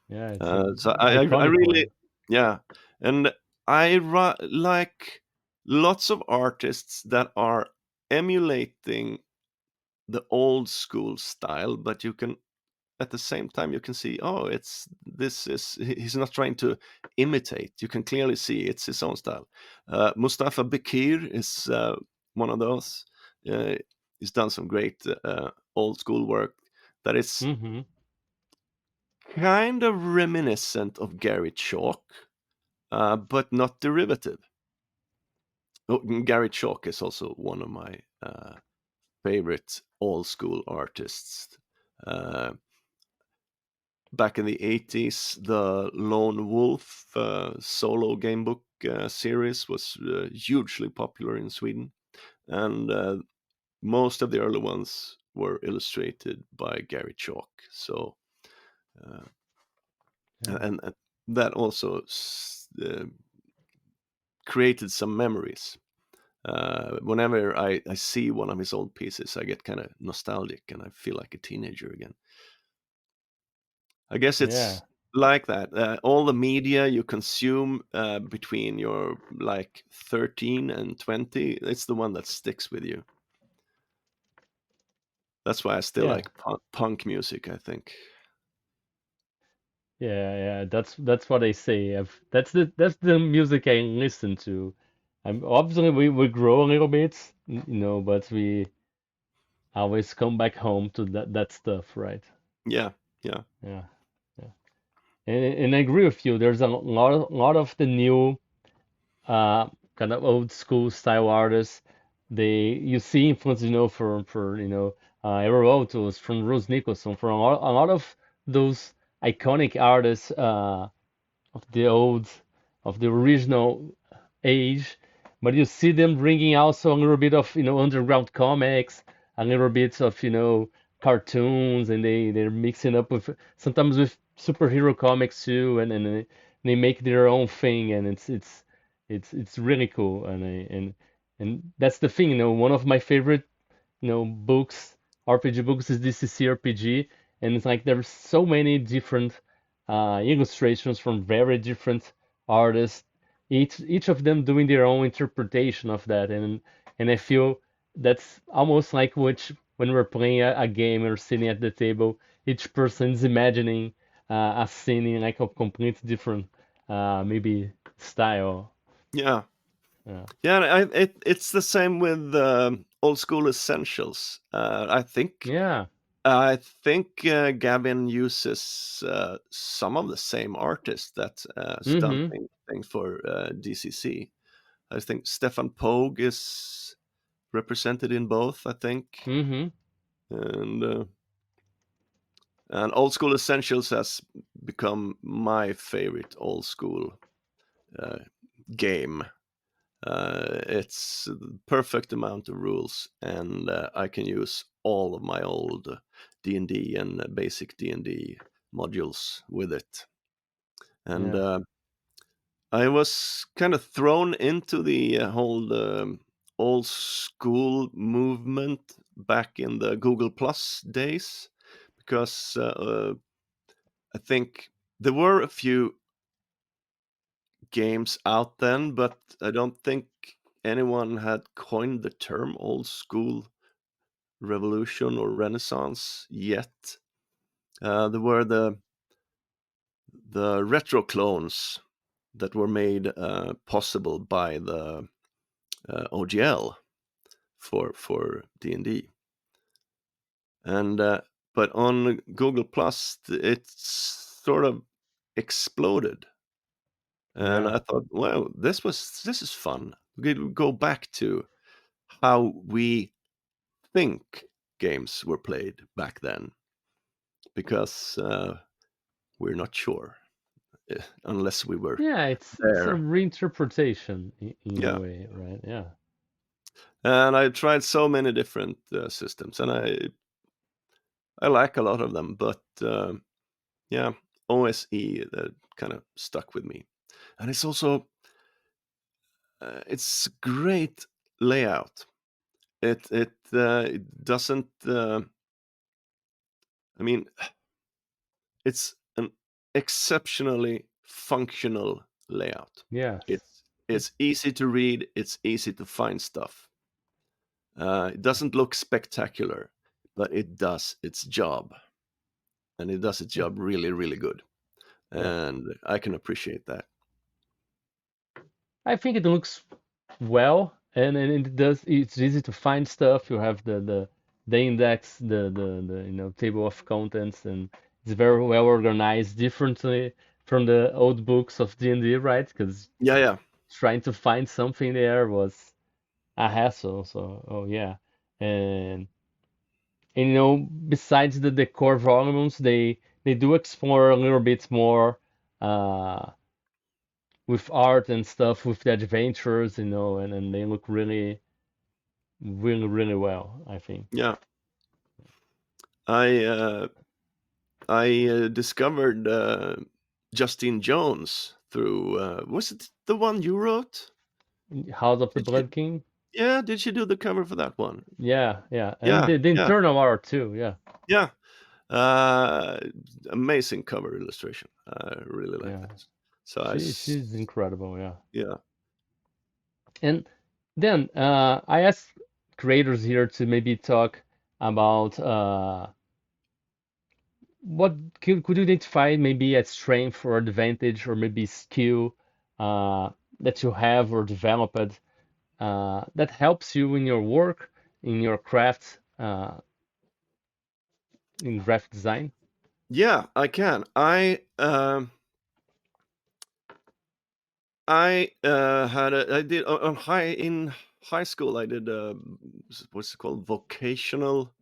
yeah. It's a So I iconic really, one. yeah, and like lots of artists that are emulating the old school style, but you can at the same time you can see, oh, he's not trying to imitate. You can clearly see it's his own style. Mustafa Bekir is one of those. Uh, he's done some great old school work that is Hmm. kind of reminiscent of Gary Chalk, but not derivative. Oh, Gary Chalk is also one of my favorite old school artists. Uh, Back in the 80s, the Lone Wolf solo gamebook series was hugely popular in Sweden, and most of the early ones were illustrated by Gary Chalk. So, uh, Yeah, and that also created some memories. Whenever I see one of his old pieces, I get kind of nostalgic and I feel like a teenager again. I guess yeah, it's like that. All the media you consume between your like 13 and 20, it's the one that sticks with you. That's why I still yeah, like punk music, I think. yeah. That's what I say. That's the music I listen to. Obviously we grow a little bit, but we always come back home to that stuff, right? Yeah, yeah, Yeah, yeah. And I agree with you. There's a lot of the new. kind of old school style artists. You see influence, for Errol Otos, from Rose Nicholson, from a lot of those iconic artists. Of the old, of the original age, but you see them bringing also a little bit of underground comics, a little bit of cartoons, and they're mixing up with sometimes with superhero comics too, and they make their own thing, and it's really cool, and that's the thing, one of my favorite books, RPG books, is DCC RPG, and it's like there's so many different illustrations from very different artists, each of them doing their own interpretation of that, and I feel that's almost like when we're playing a game or sitting at the table, each person is imagining a scene in like a complete different maybe style. Yeah, Yeah. yeah. It's the same with old school essentials. Yeah. I think Gavin uses some of the same artists that done Mm-hmm. things for DCC. I think Stefan Pogue is represented in both. I think, Mm-hmm. and old school essentials has become my favorite old school uh, game. It's the perfect amount of rules, and I can use all of my old D&D and basic D&D modules with it. And Yeah. I was kind of thrown into the whole old school movement back in the Google Plus days because I think there were a few games out then, but I don't think anyone had coined the term old school revolution or renaissance yet. There were the retro clones that were made possible by the OGL for D&D, and but on Google Plus it's sort of exploded, and Yeah. I thought, wow, this is fun. We could go back to how we think games were played back then because we're not sure unless we were Yeah, it's a there. reinterpretation in a Yeah, way, right? Yeah. and I tried so many different systems, and I like a lot of them, but yeah, OSE kind of stuck with me, and it's also it's great layout. It doesn't. I mean, it's an exceptionally functional layout. Yes. It's easy to read. It's easy to find stuff. It doesn't look spectacular, but it does its job, and it does its Yeah. job really, really good. Yeah. And I can appreciate that. I think it looks well, and it does. It's easy to find stuff. You have the index, the table of contents, and it's very well organized, differently from the old books of D&D, right? Because Yeah, yeah, trying to find something there was a hassle. So, oh yeah, and and besides the core volumes, they do explore a little bit more uh, with art and stuff, with the adventures, and they look really, really, really well, I think. yeah. I uh, I discovered Justine Jones through was it the one you wrote? House of the Did you? Blood King. Yeah, did she do the cover for that one? Yeah, yeah, and Yeah, the yeah, internal art too. Yeah, yeah. Uh, Amazing cover illustration. I really like yeah. that. So She's incredible. Yeah, yeah, and then I asked creators here to maybe talk about what could you identify maybe a strength or advantage or maybe skill uh, that you have or developed that helps you in your work, in your craft, in graphic design? yeah. I can. I did on high school. I did what's it called, vocational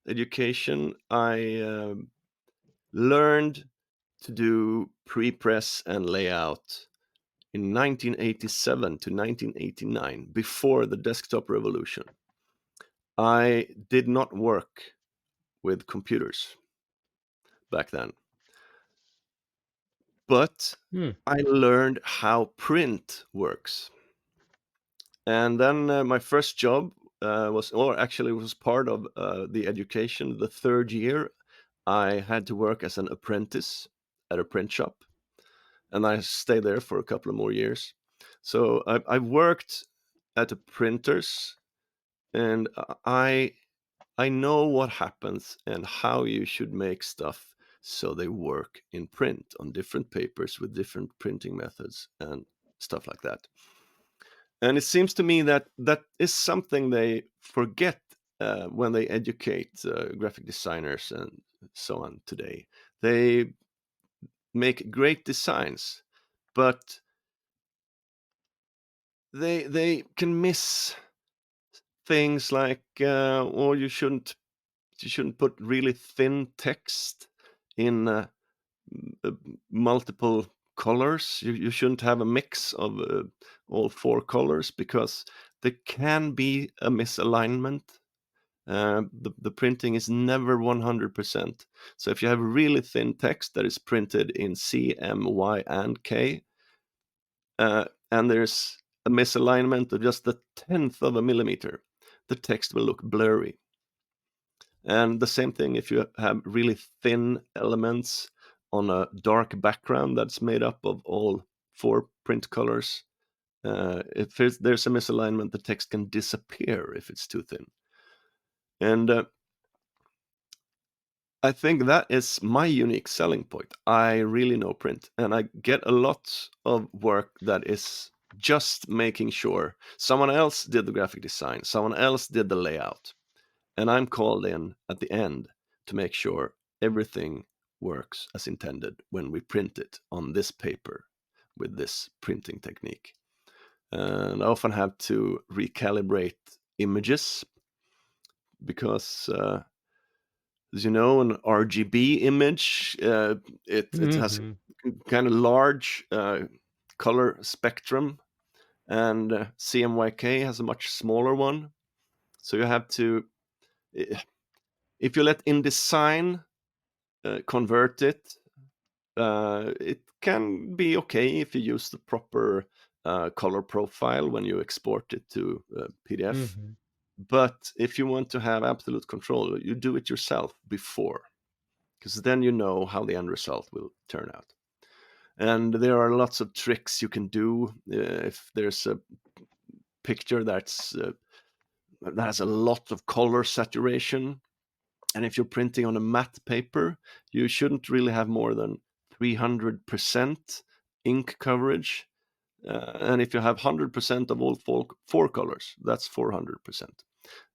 education. I learned to do pre-press and layout in 1987 to 1989, before the desktop revolution. I did not work with computers back then, but Hmm. I learned how print works. And then my first job was, or actually was part of the education. The third year, I had to work as an apprentice at a print shop, and I stayed there for a couple of more years. So I worked at the printers, and I know what happens and how you should make stuff so they work in print on different papers with different printing methods and stuff like that. And it seems to me that that is something they forget when they educate graphic designers and so on today. They make great designs, but they can miss things like, or you shouldn't put really thin text in uh, multiple colors. You shouldn't have a mix of all four colors, because there can be a misalignment. The printing is never 100%. So if you have really thin text that is printed in C, M, Y, and K, and there's a misalignment of just the tenth of a millimeter, the text will look blurry. And the same thing if you have really thin elements on a dark background that's made up of all four print colors. If there's a misalignment, the text can disappear if it's too thin. And I think that is my unique selling point. I really know print, and I get a lot of work that is just making sure someone else did the graphic design, someone else did the layout, and I'm called in at the end to make sure everything works as intended when we print it on this paper with this printing technique. And I often have to recalibrate images because, as you know, an RGB image, it has Hmm. a kind of large color spectrum, and CMYK has a much smaller one. So you have to, if you let InDesign convert it, it can be okay if you use the proper color profile when you export it to PDF. Hmm. But if you want to have absolute control, you do it yourself before, because then you know how the end result will turn out. And there are lots of tricks you can do if there's a picture that has a lot of color saturation. And if you're printing on a matte paper, you shouldn't really have more than 300% ink coverage. And if you have 100% of all four colors, that's 400%.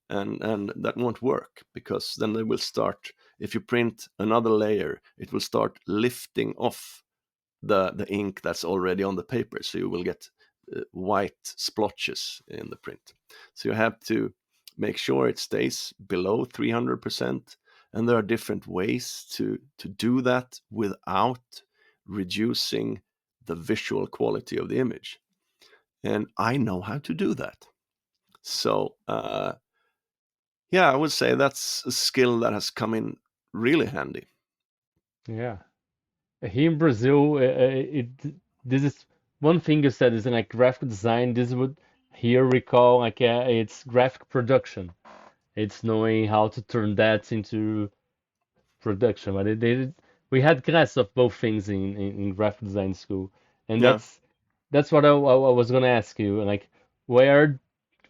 And that won't work, because then they will start, if you print another layer, it will start lifting off the ink that's already on the paper. So you will get white splotches in the print. So you have to make sure it stays below 300%. And there are different ways to do that without reducing the visual quality of the image. And I know how to do that. So, yeah, I would say that's a skill that has come in really handy. Yeah. Here in Brazil, this is one thing you said is like graphic design. This would here recall like it's graphic production. It's knowing how to turn that into production. But we had class of both things in graphic design school, and Yeah. that's what I was gonna ask you. Like, where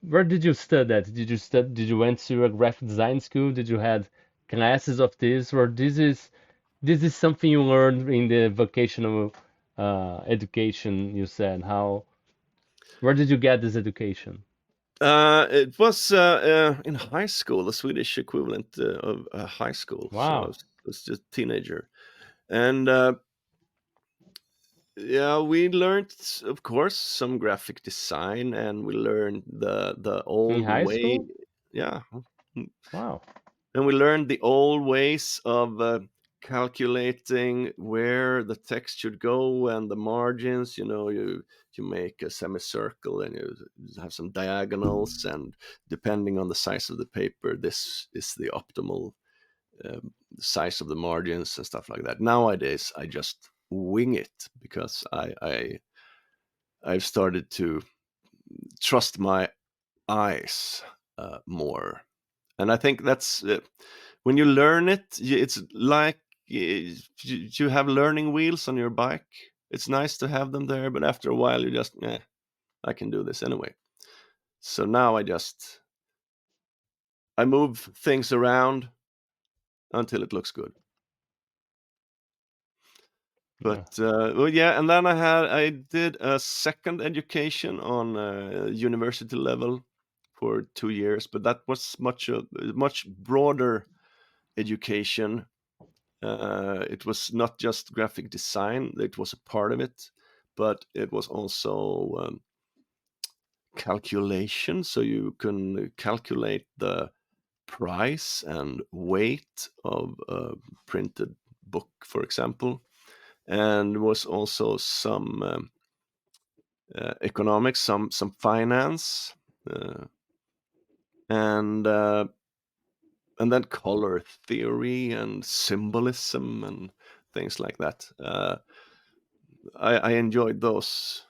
where did you study that? Did you went to a graphic design school? Did you had classes of this, or this is something you learned in the vocational education? You said how where did you get this education? It was in high school, the Swedish equivalent of high school. So Wow. I was just a teenager. And Yeah, we learned, of course, some graphic design, and we learned the In old high way. school? Yeah, Wow. and we learned the old ways of calculating where the text should go and the margins. You make a semicircle and you have some diagonals, and depending on the size of the paper, this is the optimal size of the margins and stuff like that. Nowadays, I just wing it because I've started to trust my eyes more, and I think that's when you learn it. It's like you have learning wheels on your bike. It's nice to have them there, but after a while, you just, I can do this anyway. So now I move things around until it looks good. But Yeah. well, yeah, and then I did a second education on university level for 2 years, but that was much broader education. It was not just graphic design; it was a part of it, but it was also calculation. So you can calculate the price and weight of a printed book, for example, and was also some economics, some finance, uh, and uh, and then color theory and symbolism and things like that. I enjoyed those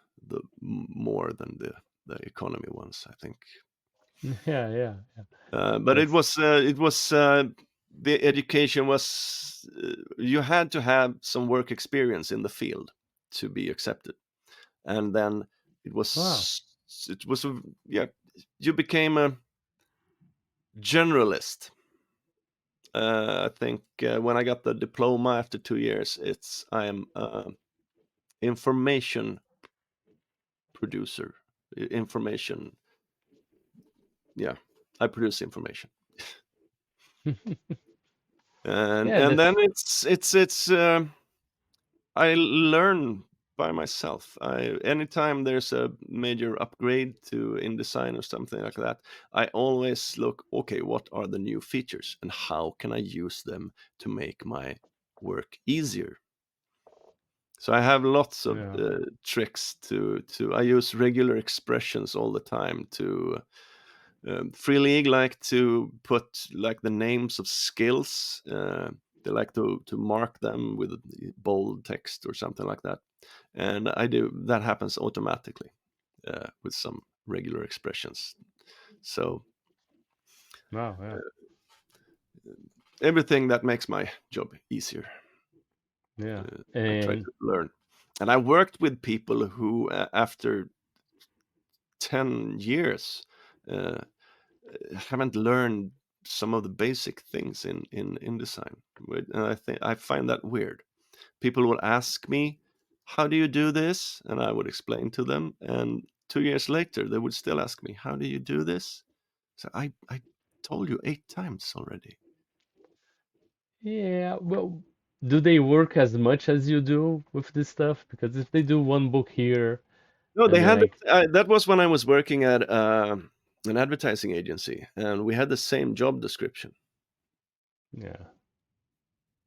more than the economy ones, I think. Yeah, yeah, yeah. But That's the education was, you had to have some work experience in the field to be accepted, and then it wow. was it was a, yeah, you became a generalist. I think when I got the diploma after 2 years, I am information producer. Information, yeah, I produce information, Yeah, and then that's it's I learn by myself. Anytime there's a major upgrade to InDesign or something like that, I always look, okay, what are the new features and how can I use them to make my work easier? So I have lots of yeah. tricks I use regular expressions all the time to Free League like to put like the names of skills. They like to mark them with bold text or something like that, and I do that happens automatically with some regular expressions. So Wow, yeah. everything that makes my job easier, Yeah. I try And to learn. And I worked with people who, after 10 years, uh, haven't learned some of the basic things in InDesign. And I find that weird. People will ask me, "How do you do this?" And I would explain to them. And 2 years later, they would still ask me, "How do you do this?" So I told you 8 times already. yeah, well, do they work as much as you do with this stuff? Because if they do one book here No, they and then had like, that was when I was working at an advertising agency, and we had the same job description. yeah,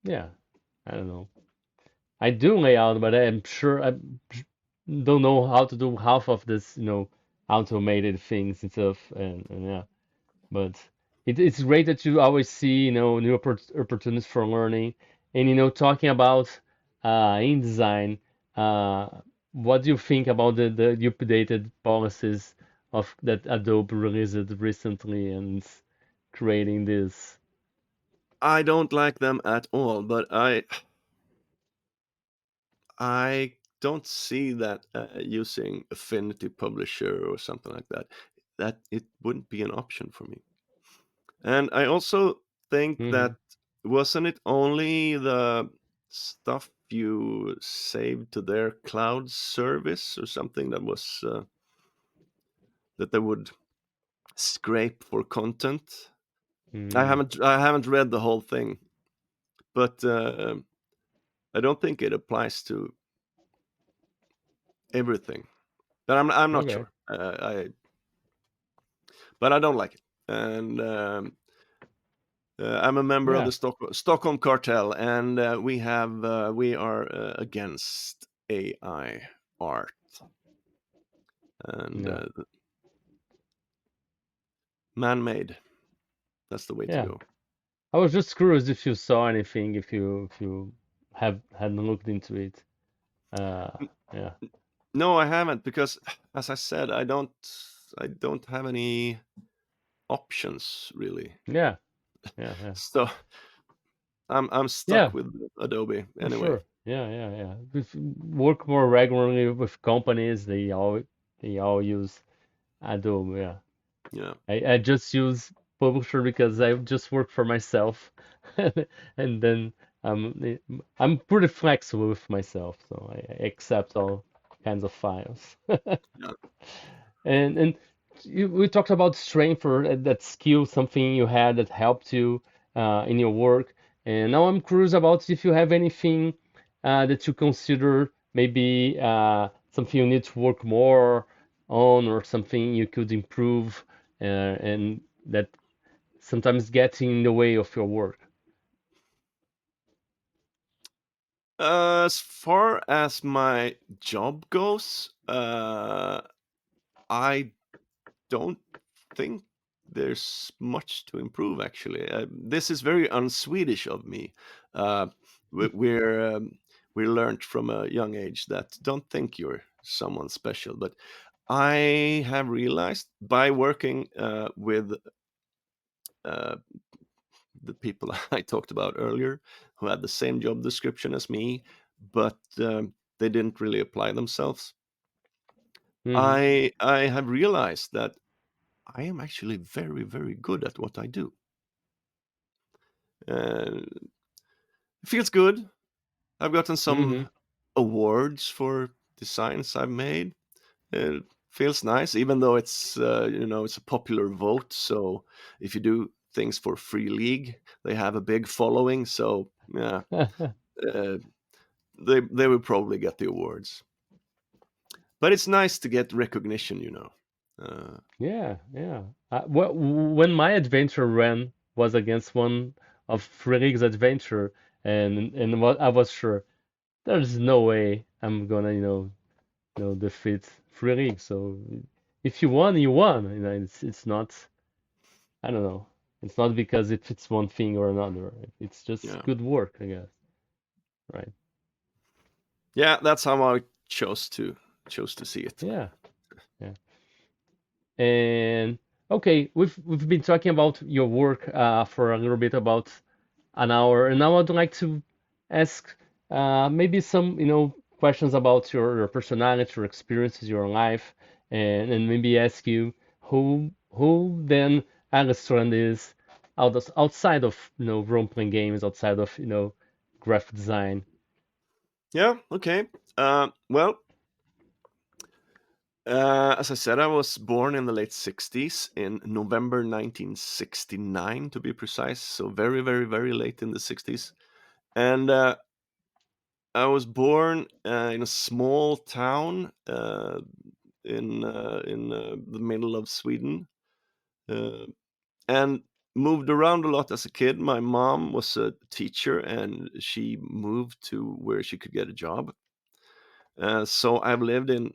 yeah, I don't know. I do layout, but I'm sure I don't know how to do half of this, automated things and stuff. And yeah, but it's great that you always see, new opportunities for learning. And, talking about InDesign, what do you think about the updated policies of that Adobe released recently and creating this? I don't like them at all, but I don't see that using Affinity Publisher or something like that, that it wouldn't be an option for me. And I also think Hmm. that, wasn't it only the stuff you saved to their cloud service or something that was that they would scrape for content? Hmm. I haven't read the whole thing, but I don't think it applies to everything. But I'm not Okay. sure. But I don't like it. And I'm a member of Yeah. the Stockholm cartel, and we are against AI art, and Yeah. man-made. That's the way to Yeah. go. I was just curious if you saw anything, if you have hadn't looked into it. N- Yeah. No, I haven't because, as I said, I don't have any options really. Yeah. Yeah. Yeah. So I'm stuck Yeah. with Adobe For anyway. sure. Yeah. Yeah. Yeah. If you work more regularly with companies, they all use Adobe. Yeah. Yeah, I just use Publisher because I just work for myself, and then I'm pretty flexible with myself, so I accept all kinds of files. yeah. And we talked about strength or that skill, something you had that helped you in your work. And now I'm curious about if you have anything that you consider maybe something you need to work more on or something you could improve and that sometimes gets in the way of your work. As far as my job goes, I don't think there's much to improve actually. This is very un-Swedish of me. Uh, we- we're we learned from a young age that don't think you're someone special, but I have realized by working with uh, the people I talked about earlier, who had the same job description as me, but they didn't really apply themselves. Hmm. I have realized that I am actually very, very good at what I do. It feels good. I've gotten some Hmm. awards for designs I've made. It feels nice, even though it's a popular vote. So if you do things for Free League, they have a big following. So yeah, uh, they will probably get the awards. But it's nice to get recognition. Uh, Yeah, yeah. When my adventure ran was against one of Frederick's adventure, and what I was sure there's no way I'm gonna defeat Frederick. So if you won, you won. It's not. I don't know. It's not because if it's one thing or another. It's just yeah, good work, I guess. Right? yeah, that's how I chose to see it. Yeah, yeah. And okay, we've been talking about your work for a little bit about an hour. And now I'd like to ask maybe some, questions about your personality, your experiences, your life, and maybe ask you who then Algstrand is outside of, role-playing games, outside of, graphic design. Yeah, okay. Well, as I said, I was born in the late 60s, in November 1969 to be precise, so very, very, very late in the 60s. And I was born in a small town in the middle of Sweden, uh, and moved around a lot as a kid. My mom was a teacher, and she moved to where she could get a job. So I've lived in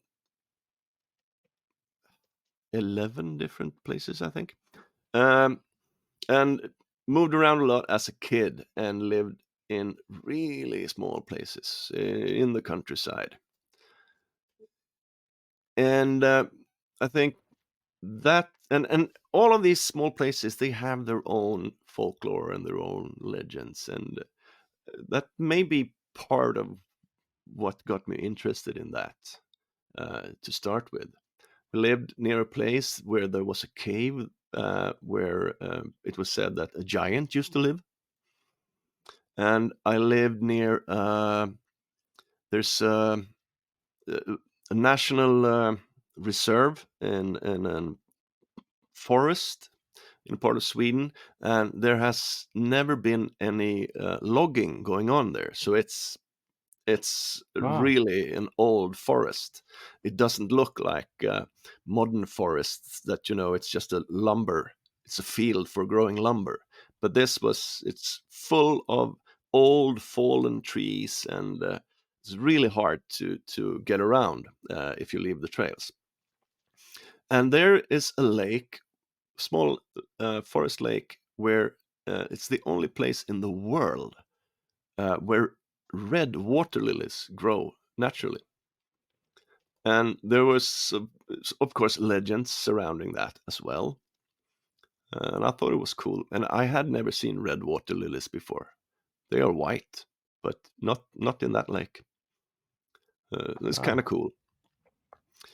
11 different places, I think. Um, and moved around a lot as a kid and lived in really small places in the countryside. And I think that and all of these small places, they have their own folklore and their own legends, and that may be part of what got me interested in that to start with. We lived near a place where there was a cave where it was said that a giant used to live, and I lived near there's a national reserve in a forest in a part of Sweden, and there has never been any logging going on there. So It's Wow. really an old forest. It doesn't look like modern forests that, it's just a lumber. It's a field for growing lumber. But it's full of old fallen trees, and it's really hard to get around if you leave the trails. And there is a lake, small forest lake, where it's the only place in the world where red water lilies grow naturally. And there was, of course, legends surrounding that as well. And I thought it was cool. And I had never seen red water lilies before. They are white, but not in that lake. It's kind Wow. of cool.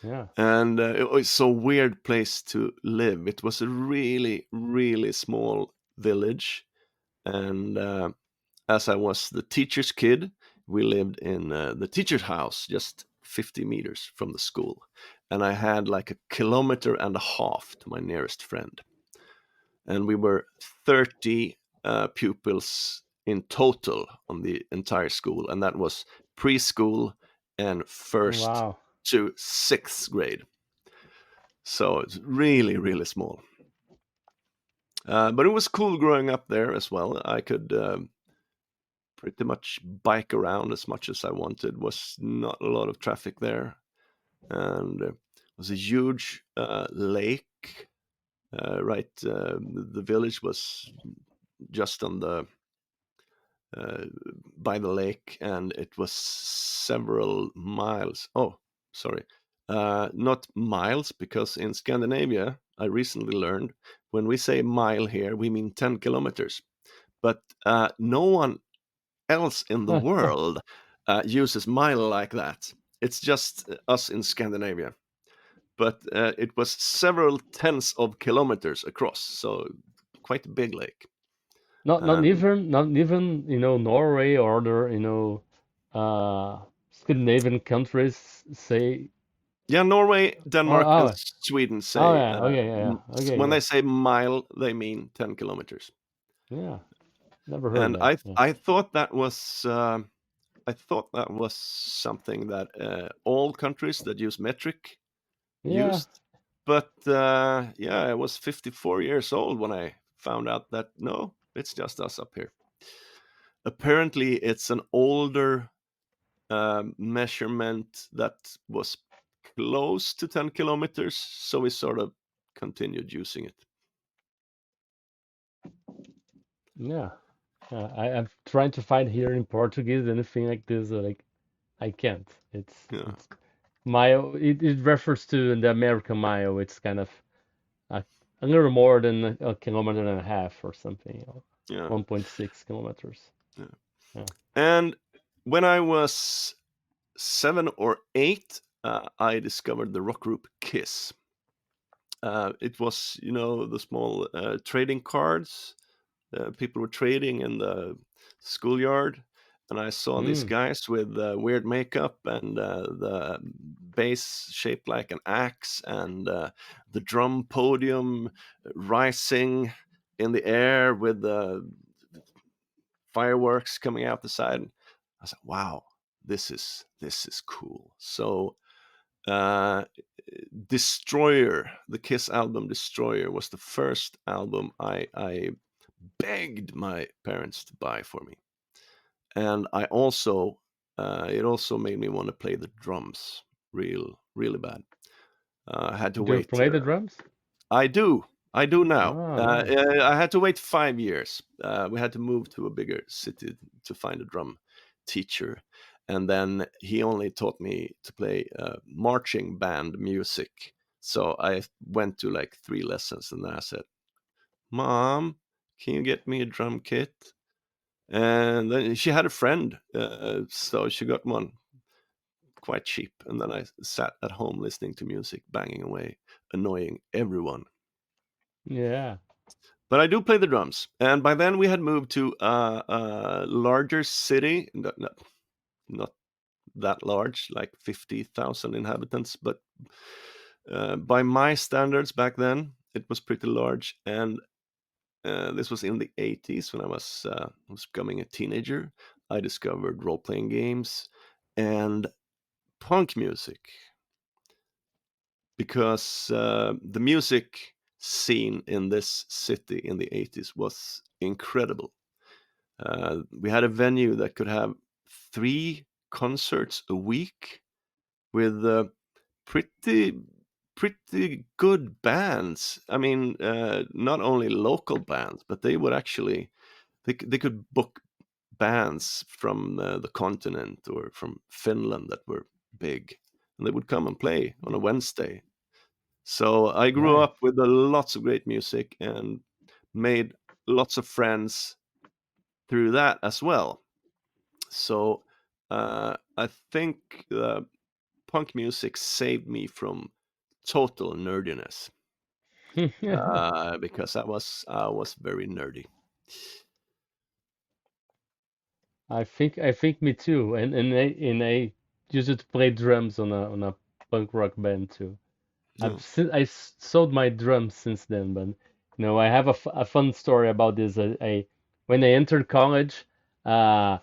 Yeah. And it was so weird place to live. It was a really, really small village. And as I was the teacher's kid, we lived in the teacher's house, just 50 meters from the school. And I had like a kilometer and a half to my nearest friend. And we were 30 pupils in total on the entire school. And that was preschool and first Wow. to sixth grade. So it's really, really small. But it was cool growing up there as well. I could pretty much bike around as much as I wanted. Was not a lot of traffic there, and it was a huge lake. Right, the village was just on the uh, by the lake, and it was several miles. Oh, sorry, not miles, because in Scandinavia, I recently learned when we say mile here, we mean 10 kilometers. But no one else in the world uses mile like that. It's just us in Scandinavia. But it was several tens of kilometers across, so quite a big lake. And Not even, Norway or other, Scandinavian countries say, yeah, Norway, oh, Denmark, and oh, Sweden oh say yeah, okay, yeah, yeah, okay, when yeah. they say mile, they mean 10 kilometers. Yeah. Never heard And that. I Yeah. I thought that was something that all countries that use metric Yeah. used. But yeah, I was 54 years old when I found out that no, it's just us up here. Apparently, it's an older measurement that was close to 10 kilometers, so we sort of continued using it. Yeah. I'm trying to find here in Portuguese anything like this, like I can't. Yeah, It's mile. It refers to the American mile. It's kind of a, a little more than a kilometer and a half or something. yeah, 1.6 kilometers. yeah. Yeah. And when I was 7 or 8, I discovered the rock group Kiss. It was, the small trading cards. People were trading in the schoolyard, and I saw these Mm. guys with weird makeup and the bass shaped like an axe, and the drum podium rising in the air with the fireworks coming out the side. I was like, "Wow, this is cool." So uh, Destroyer, the Kiss album Destroyer, was the first album I begged my parents to buy for me. And it also made me want to play the drums really bad. I had to Do you wait. play the drums? I do. I do now. Oh, nice. I had to wait 5 years. We had to move to a bigger city to find a drum teacher. And then he only taught me to play marching band music. So I went to like 3 lessons, and then I said, "Mom, can you get me a drum kit?" And then she had a friend, so she got one quite cheap. And then I sat at home listening to music, banging away, annoying everyone. Yeah. But I do play the drums. And by then we had moved to a larger city, not that large, like 50,000 inhabitants, but by my standards back then, it was pretty large. And this was in the 80s when I was becoming a teenager. I discovered role playing games and punk music because the music scene in this city in the 80s was incredible. We had a venue that could have 3 concerts a week with pretty pretty good bands. I mean, not only local bands, but they would actually they could book bands from the continent or from Finland that were big, and they would come and play on a Wednesday. So I grew Nice. up with lots of great music and made lots of friends through that as well. So I think punk music saved me from total nerdiness because I was very nerdy. I think me too. And I used to play drums on a punk rock band too. Yeah. Sold my drums since then, but I have a fun story about this. I when I entered college, uh,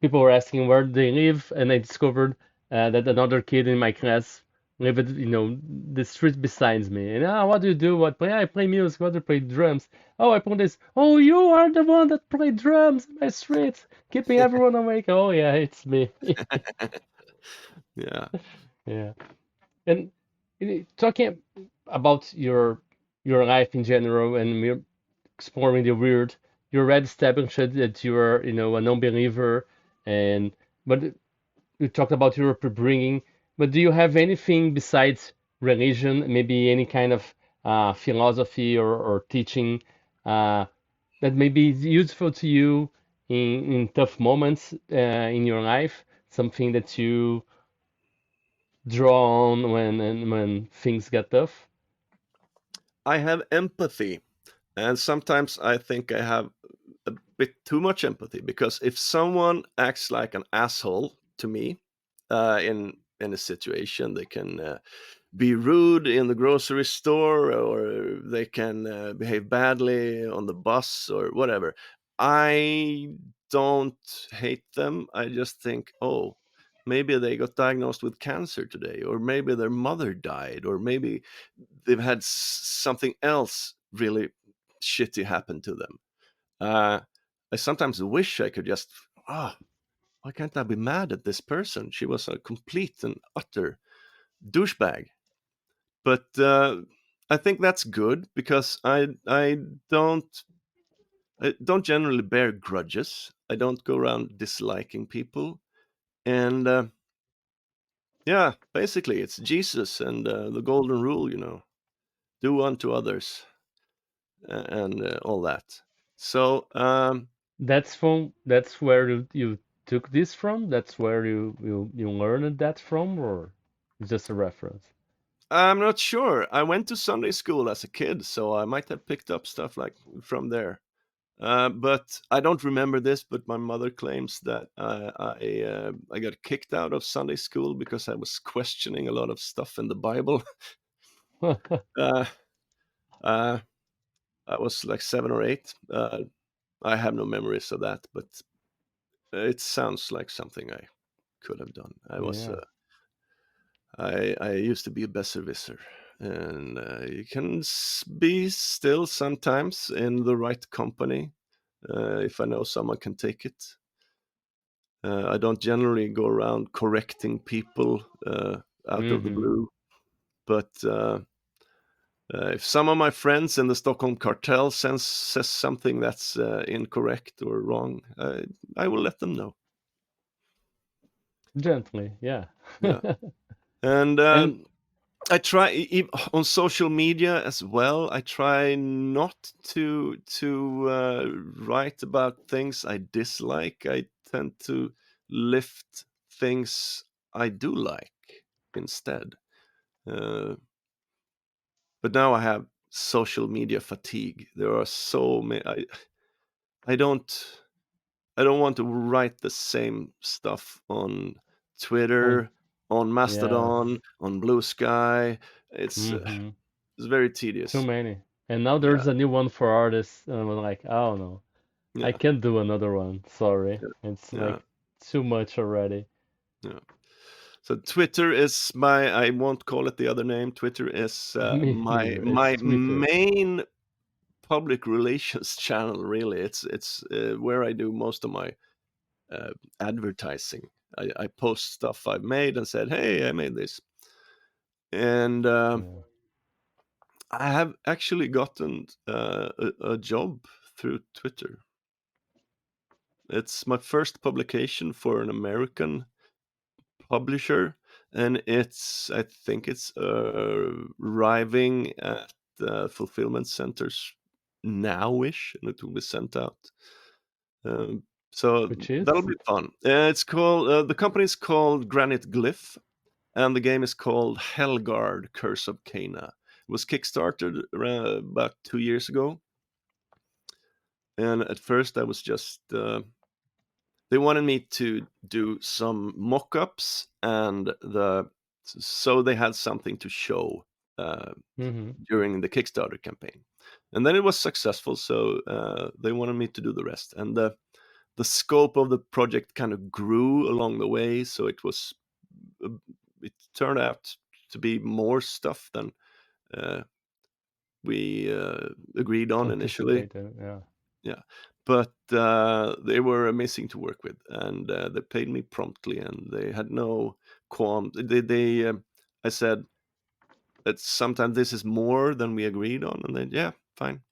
people were asking where they live, and I discovered that another kid in my class lived, the street besides me. And what do you do? What play? I play music. What do you play? Drums. Oh, I play this. Oh, you are the one that play drums in my street, keeping everyone awake. Oh yeah, it's me. Yeah. Yeah. And talking about your life in general, and we're exploring the weird, you already established that you're, a non-believer, and but you talked about your upbringing. But do you have anything besides religion, maybe any kind of philosophy or teaching uh, that may be useful to you in tough moments in your life? Something that you draw on when things get tough? I have empathy, and sometimes I think I have a bit too much empathy because if someone acts like an asshole to me in a situation, they can be rude in the grocery store or they can behave badly on the bus or whatever. I don't hate them. I just think, oh, maybe they got diagnosed with cancer today, or maybe their mother died, or maybe they've had something else really shitty happen to them. uh, I sometimes wish I could just, ah, why can't I be mad at this person? She was a complete and utter douchebag. But I think that's good because don't I don't generally bear grudges. I don't go around disliking people, and yeah, basically it's Jesus and the golden rule, do unto others and all that. So That's where you took this from? That's where you learned that from, or it's just a reference? I'm not sure. I went to Sunday school as a kid, so I might have picked up stuff like from there. But I don't remember this. But my mother claims that I got kicked out of Sunday school because I was questioning a lot of stuff in the Bible. uh, uh, I was like 7 or 8. I have no memories of that, but it sounds like something I could have done. Yeah. I used to be a besserwisser, and you can be still sometimes in the right company if I know someone can take it. I don't generally go around correcting people out of the Hmm. blue, but if some of my friends in the Stockholm cartel says something that's incorrect or wrong, I will let them know. Gently, yeah. Yeah, and And I try on social media as well. I try not to write about things I dislike. I tend to lift things I do like instead. Uh, but now I have social media fatigue. There are so many. I don't I don't want to write the same stuff on on Twitter, on yes. Mastodon, on Blue Sky. It's uh, Hmm. it's very Too tedious. many. And now Yeah. there's a new one for artists, and I'm like, oh no. I Yeah, can't do another one. Sorry. yeah, It's yeah, like too much already. yeah. So Twitter is my, I won't call it the other name. Twitter is Me my neither. It's my Twitter. main public relations channel. Really, it's where I do most of my uh, advertising. I post stuff I've made and said, "Hey, I made this," and Yeah. I have actually gotten a job through Twitter. It's my first publication for an American publisher, and I think it's arriving at fulfillment centers now-ish, and it will be sent out. So Which that'll is? be fun. It's called the company is called Granite Glyph, and the game is called Hellguard: Curse of Cana. It was kickstarted around about 2 years ago, and at first I was just they wanted me to do some mock-ups and so they had something to show uh, Mm-hmm. during the Kickstarter campaign, and then it was successful. So they wanted me to do the rest, and the scope of the project kind of grew along the way. So uh, it turned out to be more stuff than uh, we agreed on initially. Anticipated. Yeah. Yeah, but they were amazing to work with, and they paid me promptly, and they had no qualm. I said that sometimes this is more than we agreed on, and then yeah, fine,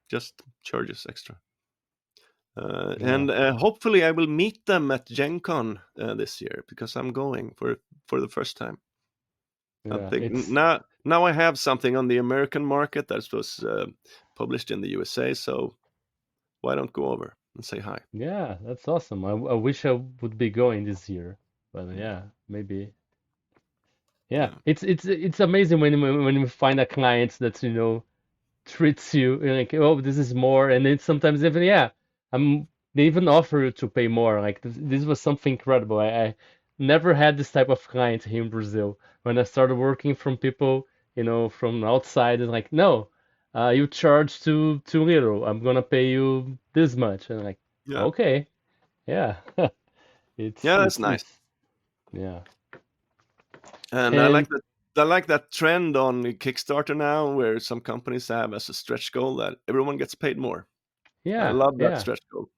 just charge us extra. Yeah. And hopefully, I will meet them at Gen Con this year because I'm going for the first time. I Yeah. think It's now I have something on the American market that was published in the USA, so why don't go over and say hi? yeah, that's awesome. I wish I would be going this year. But Yeah, yeah, maybe. Yeah. yeah, It's amazing when you find a client that's, treats you like, oh, this is more, and then sometimes even, yeah, I'm they even offer you to pay more. Like this was something incredible. I never had this type of client here in Brazil. When I started working from people, from outside, it's like, no, you charge too little. I'm gonna pay you this much. And like, yeah, okay, yeah, it's yeah. That's it's nice, it's yeah, and I like and that. I like that trend on Kickstarter now, where some companies have as a stretch goal that everyone gets paid more. I yeah, love that yeah. stretch goal.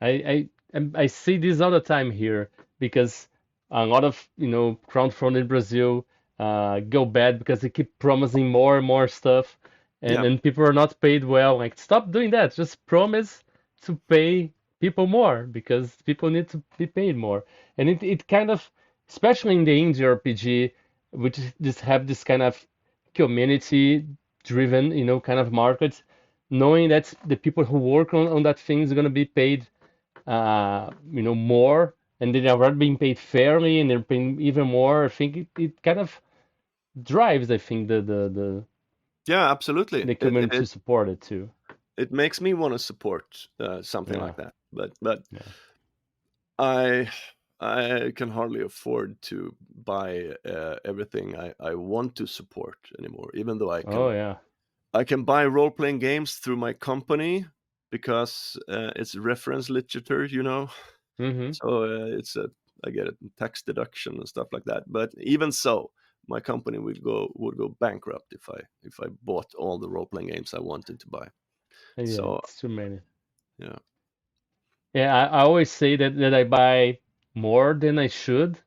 I see this all the time here because a lot of crowdfunding in Brazil go bad because they keep promising more and more stuff, and Yeah, and people are not paid well. Like, stop doing that. Just promise to pay people more because people need to be paid more. And it kind of, especially in the indie RPG, which just have this kind of community driven, kind of market, knowing that the people who work on that thing is going to be paid more, and they are being paid fairly, and they're paying even more. I think it kind of drives, I think, yeah, absolutely. the community to support it too. It makes me want to support something Yeah, like that, but yeah. I I can hardly afford to buy everything I want to support anymore. Even though Oh yeah. I can buy role playing games through my company because it's reference literature, you know. Mm-hmm. So I get a tax deduction and stuff like that. But even so, my company would go bankrupt if I bought all the role playing games I wanted to buy. Yeah, So it's too many. yeah, Yeah, I always say that I buy more than I should,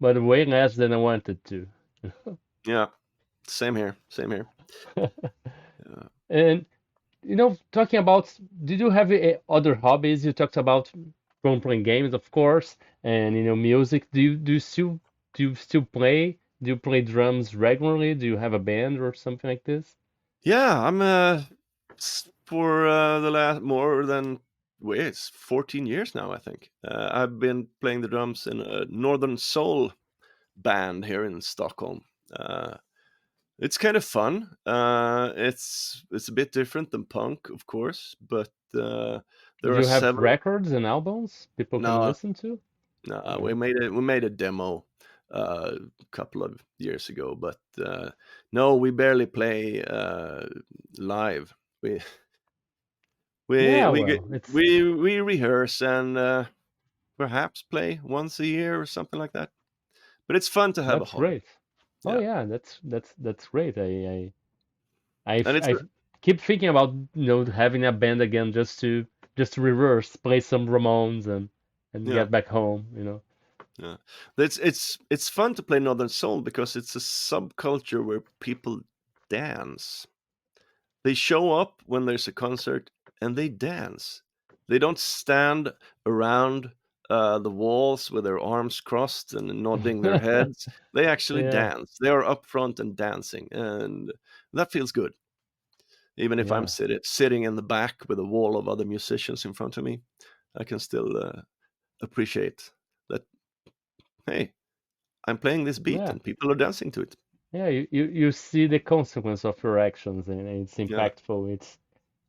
but way less than I wanted to. yeah, same here, same here. Yeah. And talking about, did you have other hobbies? You talked about role-playing games, of course, and music. Do you still play? Do you play drums regularly? Do you have a band or something like this? Yeah, I'm for the last more than wait, it's 14 years now, I think. I've been playing the drums in a Northern Soul band here in Stockholm. It's kind of fun. It's a bit different than punk, of course, but there Do are you have several. records and albums people can No, listen to? no, we Okay. made a demo a couple of years ago, but no, we barely play live. We We Yeah, we get well, it's we rehearse and perhaps play once a year or something like that. But it's fun to have a that's hobby. great. Oh Yeah, yeah, that's great. and it's I keep thinking about having a band again just to reverse, play some Ramones and yeah, get back home. yeah. It's fun to play Northern Soul because it's a subculture where people dance. They show up when there's a concert and they dance. They don't stand around the walls with their arms crossed and nodding their heads. They actually Yeah, dance. They are up front and dancing, and that feels good. Even if I'm yeah, sitting in the back with a wall of other musicians in front of me, I can still appreciate that. Hey, I'm playing this beat yeah. and people are dancing to it. Yeah, you see the consequence of your actions, and it's Yeah, impactful.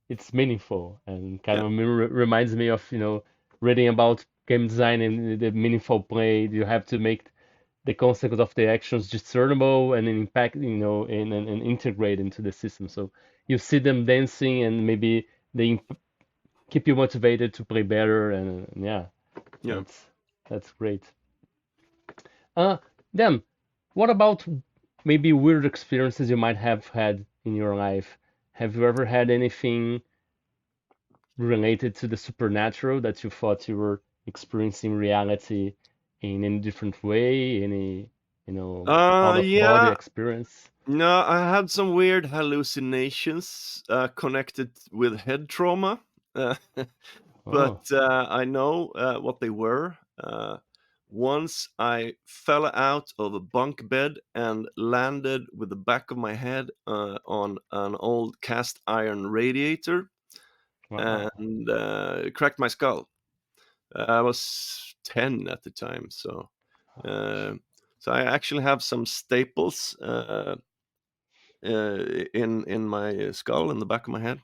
It's meaningful, and kind yeah, of reminds me of reading about game design and the meaningful play. You have to make the consequence of the actions discernible and impact, and integrate into the system. So you see them dancing, and maybe they keep you motivated to play better, and yeah, yeah. that's that's great. Uh, then, what about maybe weird experiences you might have had in your life? Have you ever had anything related to the supernatural that you thought you were experiencing reality in any different way? Any, out of body Yeah. experience? No, I had some weird hallucinations connected with head trauma, uh, but Oh, I know what they were. Once I fell out of a bunk bed and landed with the back of my head on an old cast iron radiator wow. and cracked my skull. I was 10 at the time, uh, so I actually have some staples in my skull in the back of my head,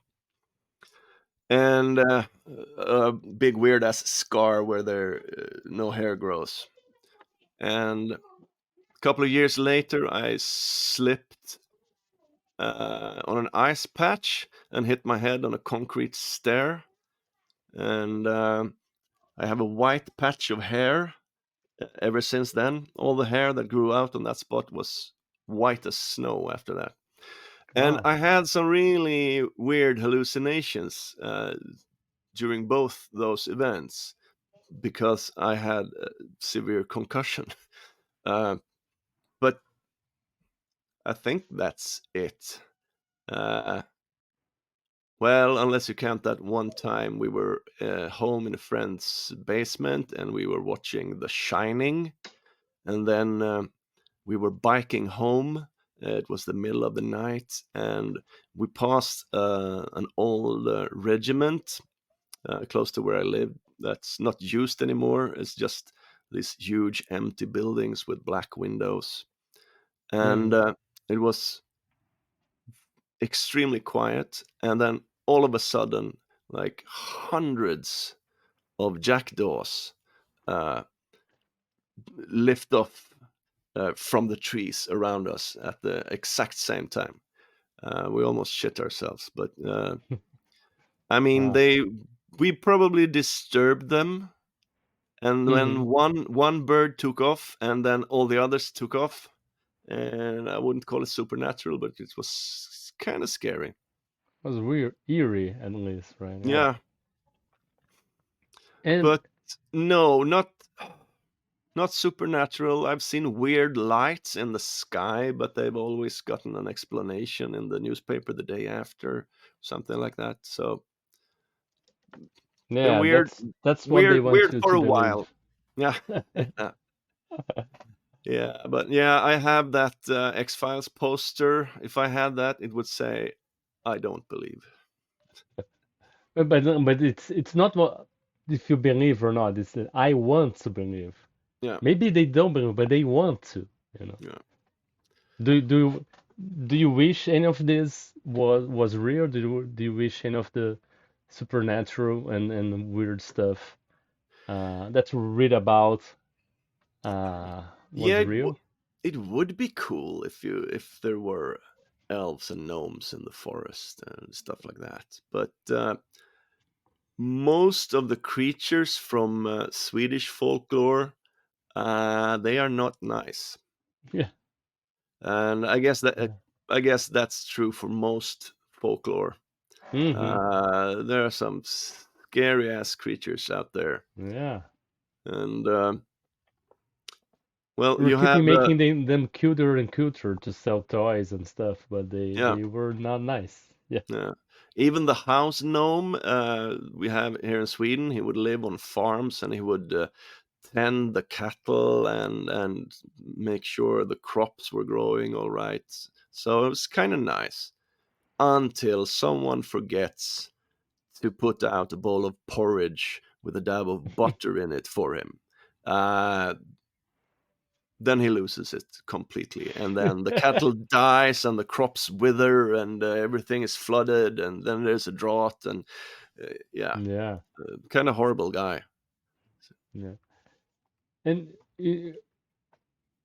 and a big weird ass scar where there no hair grows. And a couple of years later, I slipped on an ice patch and hit my head on a concrete stair, and I have a white patch of hair ever since then. All the hair that grew out on that spot was white as snow after that. And Wow. I had some really weird hallucinations during both those events because I had severe concussion. Uh, but I think that's it. Uh, well, unless you count that one time we were home in a friend's basement and we were watching The Shining, and then we were biking home. It was the middle of the night, and we passed an old regiment close to where I live that's not used anymore. It's just these huge empty buildings with black windows. And Hmm. it was extremely quiet. And then all of a sudden, like hundreds of jackdaws uh, lift off from the trees around us at the exact same time. We almost shit ourselves, but I mean, Wow. we probably disturbed them. And Hmm. when one bird took off, and then all the others took off, and I wouldn't call it supernatural, but it was kind of scary. Was weird, eerie at least, right? Yeah. Yeah, And but no, not supernatural. I've seen weird lights in the sky, but they've always gotten an explanation in the newspaper the day after, something like that. So been yeah, weird, that's what they want weird you for to a while. believe. Yeah, yeah. Yeah, but yeah, I have that X Files poster. If I had that, it would say, "I don't believe." But it's not what if you believe or not. It's that I want to believe. Yeah, Maybe they don't believe, but they want to. You know. yeah, Do do do you wish any of this was real? Do you wish any of the supernatural and weird stuff that you read about yeah. was real? It would be cool if there were elves and gnomes in the forest and stuff like that. But most of the creatures from Swedish folklore, they are not nice, Yeah. and Yeah. I guess that's true for most folklore. Mm-hmm. There are some scary ass creatures out there, Yeah. and well, We're you keeping have making them cuter and cuter to sell toys and stuff, but yeah, they were not nice. Yeah. yeah. Even the house gnome we have here in Sweden, he would live on farms and he would tend the cattle and make sure the crops were growing all right. So it was kind of nice until someone forgets to put out a bowl of porridge with a dab of butter in it for him. Uh, then he loses it completely, and then the cattle dies, and the crops wither, and everything is flooded, and then there's a drought, and yeah, Yeah. kind of horrible guy. Yeah. And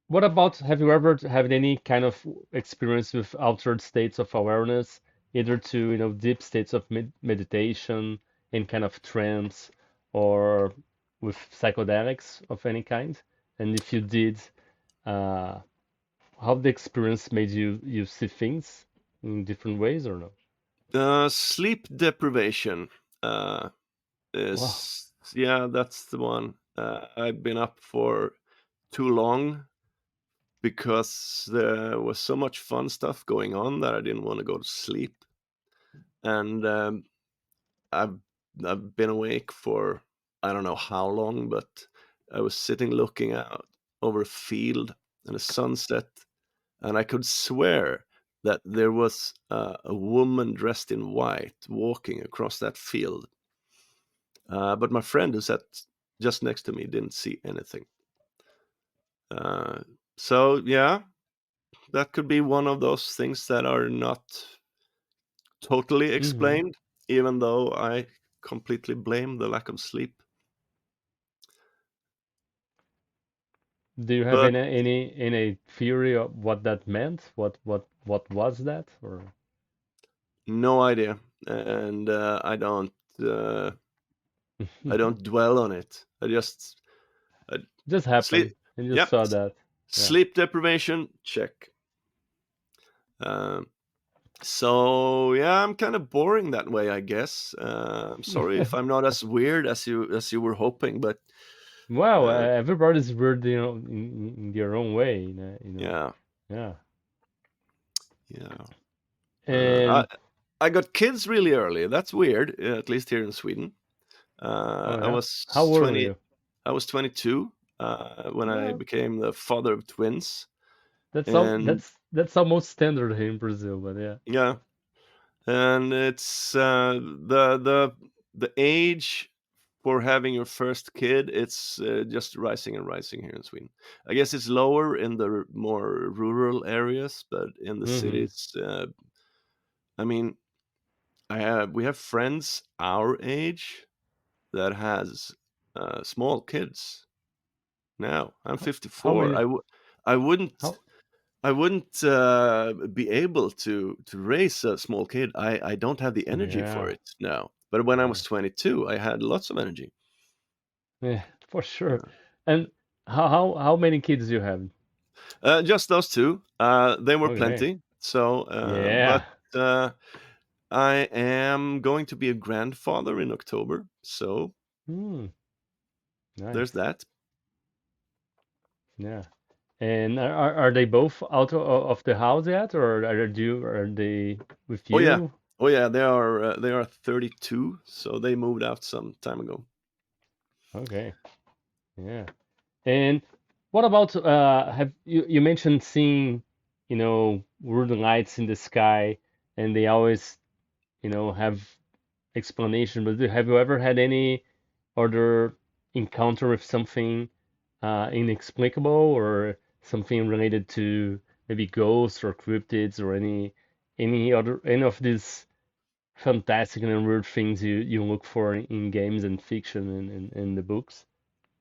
what about, have you ever had any kind of experience with altered states of awareness, either to, deep states of meditation in kind of trance or with psychedelics of any kind? And if you did, uh, how the experience made you see things in different ways or no? Sleep deprivation Wow. is, yeah, that's the one. I've been up for too long because there was so much fun stuff going on that I didn't want to go to sleep, and I've I've been awake for I don't know how long, but I was sitting looking out over a field and a sunset, and I could swear that there was a woman dressed in white walking across that field. But my friend who sat just next to me didn't see anything. Uh, so yeah, that could be one of those things that are not totally Hmm. explained, even though I completely blame the lack of sleep. Do you have But any theory of what that meant? What was that? Or no idea, and uh, I don't dwell on it. I just sleep. happened and you Yep, saw that? Yeah. sleep deprivation. Check. Um, so yeah, I'm kind of boring that way, I guess. I'm sorry if I'm not as weird as you were hoping, but Wow, uh, everybody's weird, in their own way, yeah, Yeah. yeah. And I got kids really early. That's weird, at least here in Sweden. oh I yeah, how was old are 20. you? I was 22 when I Yeah, became the father of twins, that's all. and That's almost standard here in Brazil, but yeah. yeah, and it's the age for having your first kid. It's just rising and rising here in Sweden. I guess it's lower in the more rural areas, but in the Mm-hmm. cities, I mean, I have we have friends our age that has small kids now. I'm How 54. many? I wouldn't How? I wouldn't be able to raise a small kid. I don't have the energy for Yeah, it now. But when I yeah, was 22, I had lots of energy. yeah, for sure. Uh, And how many kids do you have? just those two. They were Okay. plenty. So, but Yeah. uh, I am going to be a grandfather in October. So Hmm. there's Nice. that. Yeah. And are they both out of the house yet, or are they with Oh yeah, you? oh yeah. They are 32. So they moved out some time ago. Okay. Yeah. And what about have you mentioned seeing, weird lights in the sky, and they always, have explanation, but have you ever had any other encounter with something inexplicable or something related to maybe ghosts or cryptids or any of these fantastic and weird things you look for in games and fiction and in the books?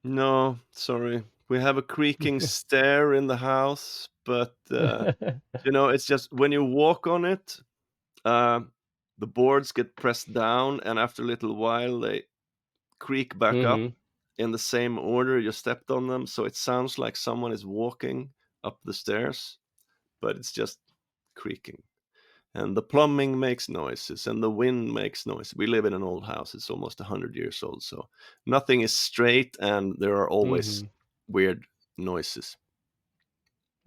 No, sorry. We have a creaking stair in the house, but it's just when you walk on it, uh, the boards get pressed down, and after a little while they creak back up Mm-hmm. in the same order you stepped on them. So it sounds like someone is walking up the stairs, but it's just creaking. And the plumbing makes noises, and the wind makes noise. We live in an old house; it's almost 100 years old, so nothing is straight, and there are always Mm-hmm. weird noises.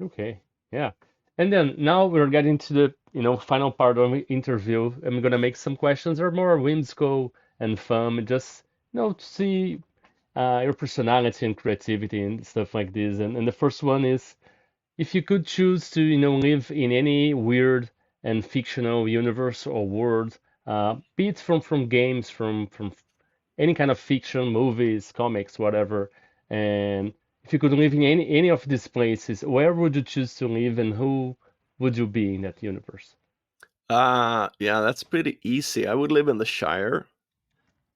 Okay. Yeah. And then now we're getting to the, final part of the interview. I'm gonna make some questions that are more whimsical and fun, just, to see your personality and creativity and stuff like this. And the first one is, if you could choose to, live in any weird and fictional universe or world, be it from games, from any kind of fiction, movies, comics, whatever, and if you could live in any of these places, where would you choose to live, and who would you be in that universe? Yeah, that's pretty easy. I would live in the Shire.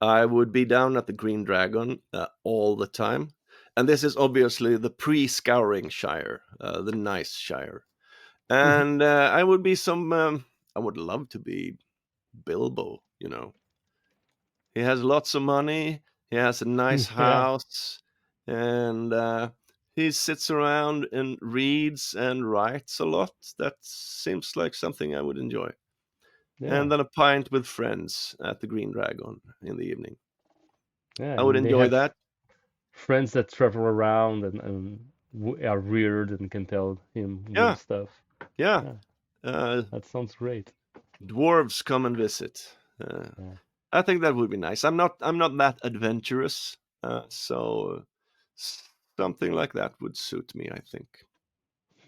I would be down at the Green Dragon all the time. And this is obviously the pre-scouring Shire, the nice Shire. And I would be I would love to be Bilbo, you know. He has lots of money, he has a nice Yeah, house, and he sits around and reads and writes a lot. That seems like something I would enjoy. yeah, And then a pint with friends at the Green Dragon in the evening. yeah. I would And they enjoy have that. friends that travel around and are weird and can tell him weird Yeah, stuff. yeah. Yeah, Uh, that sounds great. Dwarves come and visit. Yeah, I think that would be nice. I'm not that adventurous, so something like that would suit me, I think.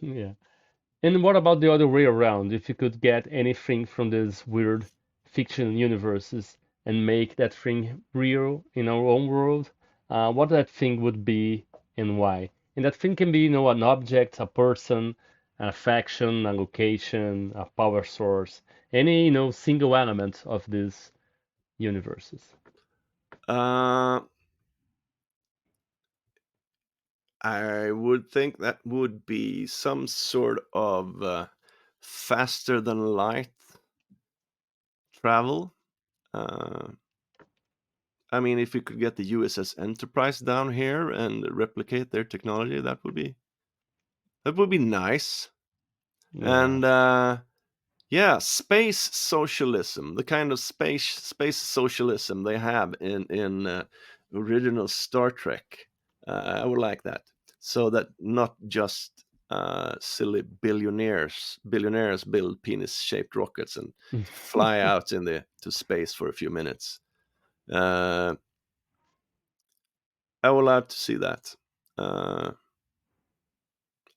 yeah. And what about the other way around? If you could get anything from these weird fiction universes and make that thing real in our own world, what that thing would be and why? And that thing can be, an object, a person, a faction, a location, a power source, any, single element of these universes. Uh, I would think that would be some sort of faster than light travel. Uh, I mean, if we could get the USS Enterprise down here and replicate their technology, that would be nice. Yeah, And yeah, space socialism, the kind of space socialism they have in original Star Trek. I would like that. So that not just silly billionaires build penis-shaped rockets and fly out in the to space for a few minutes. Uh, I would love to see that. Uh,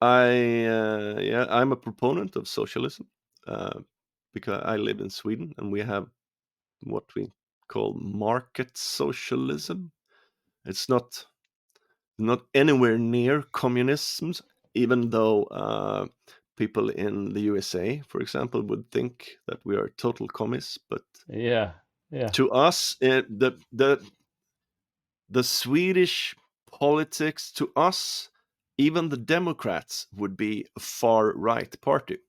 I'm a proponent of socialism uh, because I live in Sweden and we have what we call market socialism. It's not anywhere near communism, even though people in the USA, for example, would think that we are total communists. But yeah, yeah, to us, the Swedish politics, to us, even the Democrats would be a far right party,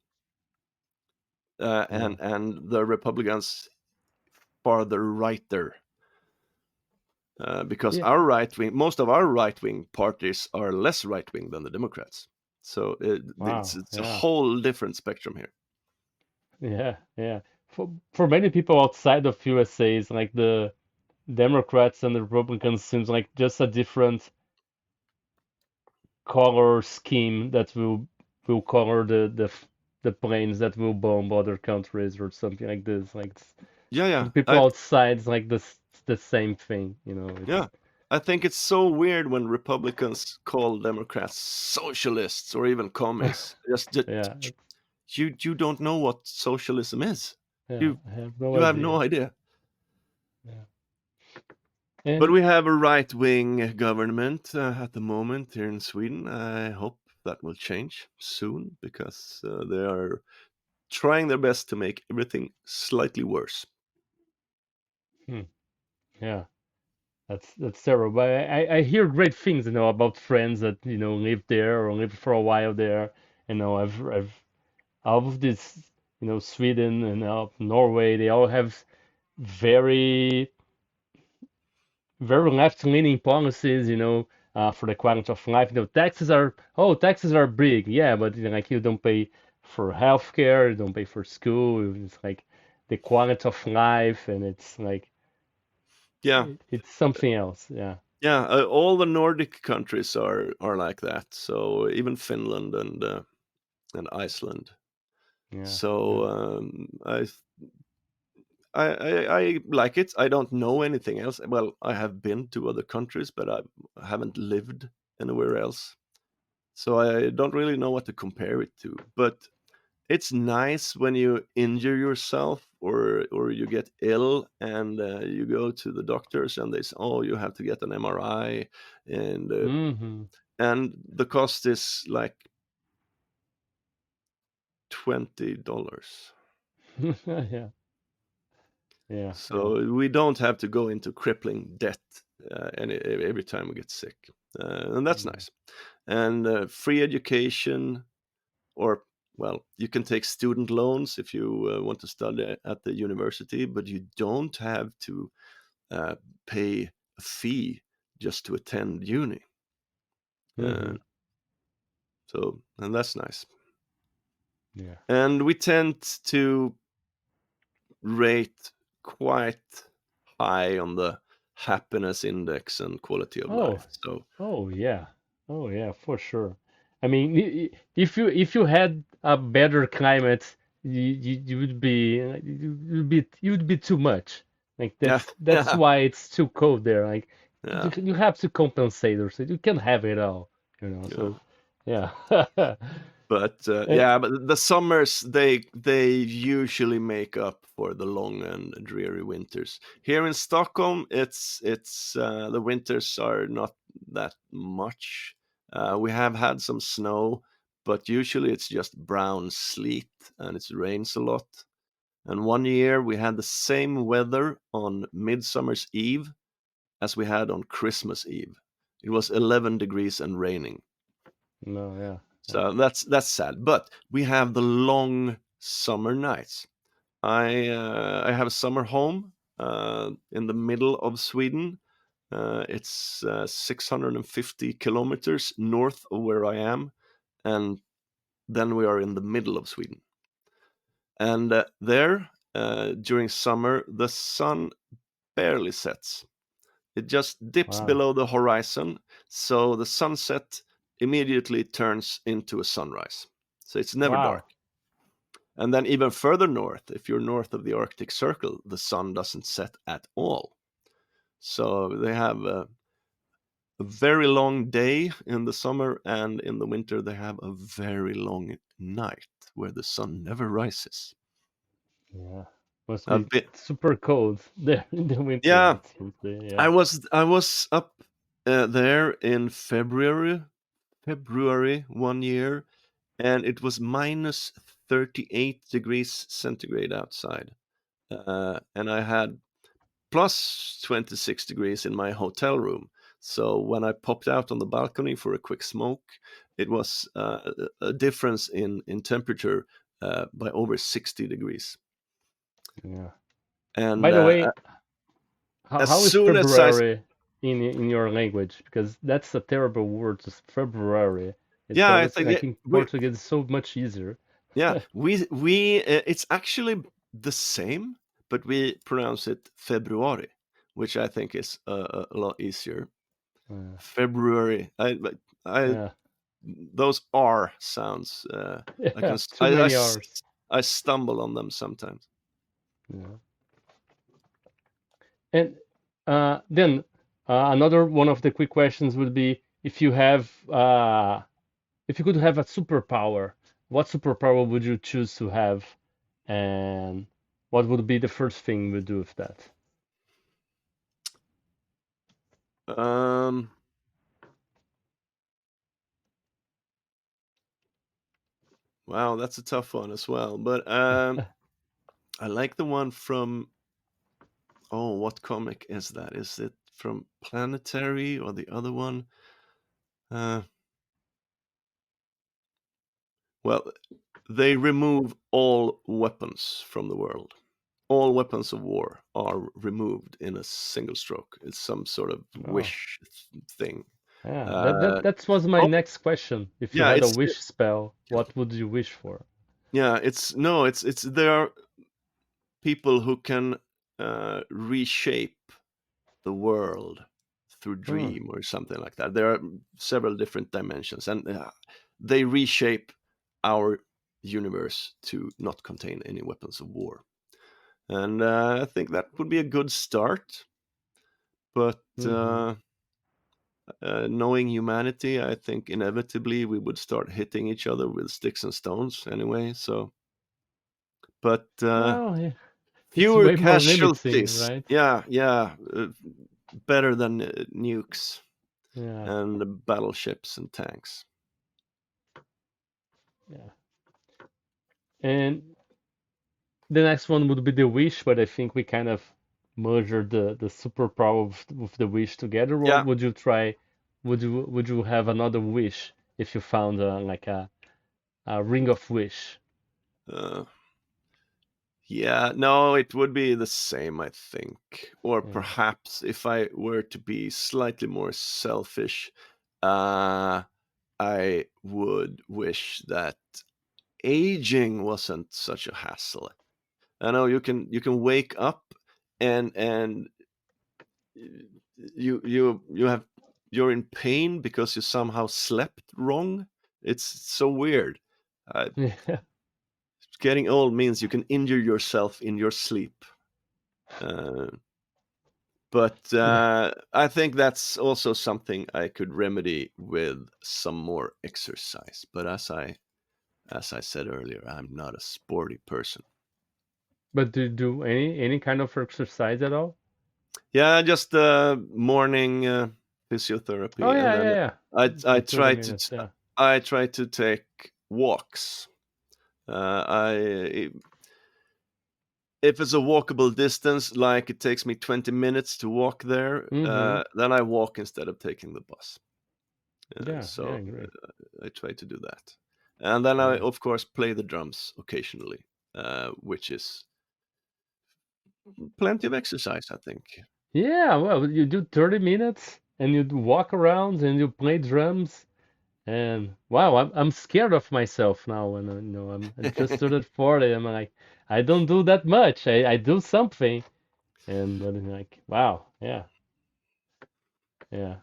yeah, and the Republicans farther righter. Because yeah. our right wing, most of our right wing parties are less right wing than the Democrats. So it's, Wow, it's a yeah. whole different spectrum here. Yeah, yeah. For many people outside of USA, it's like the Democrats and the Republicans seems like just a different color scheme that will color the planes that will bomb other countries or something like this. Like Yeah, for yeah, the people outside, it's like the same thing, It's yeah. I think it's so weird when Republicans call Democrats socialists or even communists. yeah, You don't know what socialism is. yeah. You I have no you have no idea. idea. Yeah. But And we have a right wing government at the moment here in Sweden. I hope that will change soon because they are trying their best to make everything slightly worse. hmm, yeah. That's terrible. But I hear great things, about friends that, live there or live for a while there. I've all of this. Sweden and Norway, they all have very very left-leaning policies, for the quality of life. Taxes are big, yeah, but like you don't pay for healthcare, you don't pay for school. It's like the quality of life, and it's like Yeah, it's something else. Yeah, yeah. All the Nordic countries are like that. So even Finland and Iceland. yeah, So yeah. I like it. I don't know anything else. Well, I have been to other countries, but I haven't lived anywhere else. So I don't really know what to compare it to. But it's nice when you injure yourself or you get ill and you go to the doctors and they say, "Oh, you have to get an MRI," and uh, Hmm. and the cost is like $20. Yeah, yeah, yeah. So we don't have to go into crippling debt every time we get sick, and that's Mm. nice. And free education, or well, you can take student loans if you want to study at the university, but you don't have to uh, pay a fee just to attend uni. Uh, Hmm. and that's nice. Yeah. And we tend to rate quite high on the happiness index and quality of Oh, life. So oh yeah. Oh yeah, for sure. I mean, if you had a better climate, you would be too much. Like yeah, that's yeah, why it's too cold there. Like yeah, you have to compensate, or so you can't have it all. yeah. So yeah. But Eh, but the summers they usually make up for the long and dreary winters. Here in Stockholm, it's the winters are not that much. We have had some snow, but usually it's just brown sleet and it rains a lot. And one year we had the same weather on Midsummer's Eve as we had on Christmas Eve. It was 11 degrees and raining. no, yeah, yeah. So that's sad. But we have the long summer nights. I have a summer home in the middle of Sweden. It's 650 kilometers north of where I am, and then we are in the middle of Sweden. And there, during summer, the sun barely sets. It just dips Wow, below the horizon, so the sunset immediately turns into a sunrise. So it's never wow, dark. And then even further north, if you're north of the Arctic Circle, the sun doesn't set at all. So they have a very long day in the summer, and in the winter they have a very long night where the sun never rises. yeah. Must A be bit, super cold there in the winter. yeah. It seems. Yeah. I was up there in February one year, and it was minus 38 degrees centigrade outside. And I had plus 26 degrees in my hotel room. So when I popped out on the balcony for a quick smoke, it was a difference in temperature by over 60 degrees. Yeah. By And the way, how, as how is soon as I, February in your language? Because that's a terrible word, just February. It's yeah, I always think like in Portuguese, it's so much easier. yeah, we it's actually the same, but we pronounce it February, which I think is a lot easier. Uh, February. I yeah, those R sounds. I can yeah, s- too many hours. I stumble on them sometimes. Yeah. And then another one of the quick questions would be if you could have a superpower, what superpower would you choose to have, and what would be the first thing you would do with that? Um, wow, that's a tough one as well. But I like the one from, oh, what comic is that? Is it from Planetary or the other one? Uh, well, they remove all weapons from the world. All weapons of war are removed in a single stroke. It's some sort of Oh, wish thing. yeah. Uh, That was my oh, next question. If you yeah, had a it's wish spell, what would you wish for? yeah, it's no, it's there are people who can reshape the world through Hmm. dream or something like that. There are several different dimensions, and they reshape our universe to not contain any weapons of war. And I think that would be a good start. But Mm-hmm. knowing humanity, I think inevitably we would start hitting each other with sticks and stones anyway. So, but Well, yeah, it's fewer way more limiting, casualties. right? Yeah, yeah, better than nukes Yeah, and battleships and tanks. yeah. And the next one would be the wish, but I think we kind of merged the superpower with the wish together. Or Yeah. would you try? Would you have another wish if you found like a ring of wish? Uh, yeah, no, it would be the same, I think. Or Yeah. perhaps if I were to be slightly more selfish, uh, I would wish that aging wasn't such a hassle. I know you can wake up and you have you're in pain because you somehow slept wrong. It's so weird. Uh, Yeah. Getting old means you can injure yourself in your sleep. Uh, but Yeah. I think that's also something I could remedy with some more exercise. But as I said earlier, I'm not a sporty person. But do you do any kind of exercise at all? Yeah, just morning Oh physiotherapy, and yeah, then yeah, yeah. I The I 30 try to minutes, yeah. I try to take walks. I If it's a walkable distance, like it takes me 20 minutes to walk there, Mm-hmm. then I walk instead of taking the bus. Yeah, So yeah, great. I try to do that, and then I Yeah. of course play the drums occasionally, which is plenty of exercise, I think. Yeah, well, you do 30 minutes and you walk around and you play drums and wow, I'm scared of myself now and I just stood at 40. I'm like I don't do that much. I do something and but I'm like wow, yeah, yeah.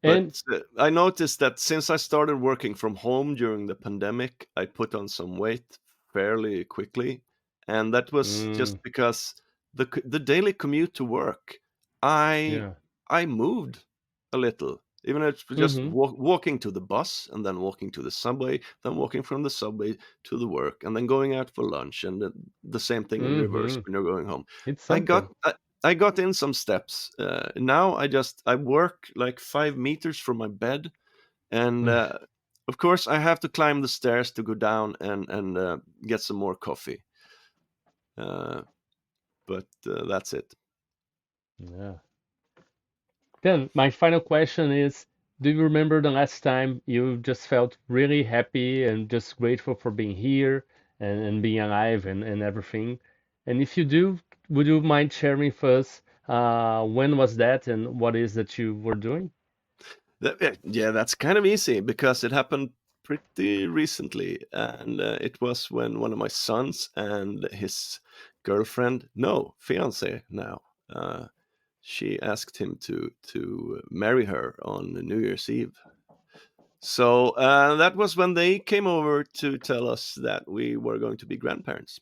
And But I noticed that since I started working from home during the pandemic, I put on some weight fairly quickly, and that was mm, just because the daily commute to work, I yeah. I moved a little, even if it's just Mm-hmm. walking to the bus and then walking to the subway, then walking from the subway to the work, and then going out for lunch, and the same thing in reverse Mm-hmm. when you're going home. It's I got something. I got in some steps. Now I work like 5 meters from my bed, and of course I have to climb the stairs to go down and get some more coffee. Uh, but that's it. Yeah. Then my final question is, do you remember the last time you just felt really happy and just grateful for being here and being alive and everything? And if you do, would you mind sharing with us when was that and what is that you were doing? Yeah, that's kind of easy because it happened pretty recently, and it was when one of my sons and his girlfriend, no, fiance now, she asked him to marry her on New Year's Eve. So that was when they came over to tell us that we were going to be grandparents.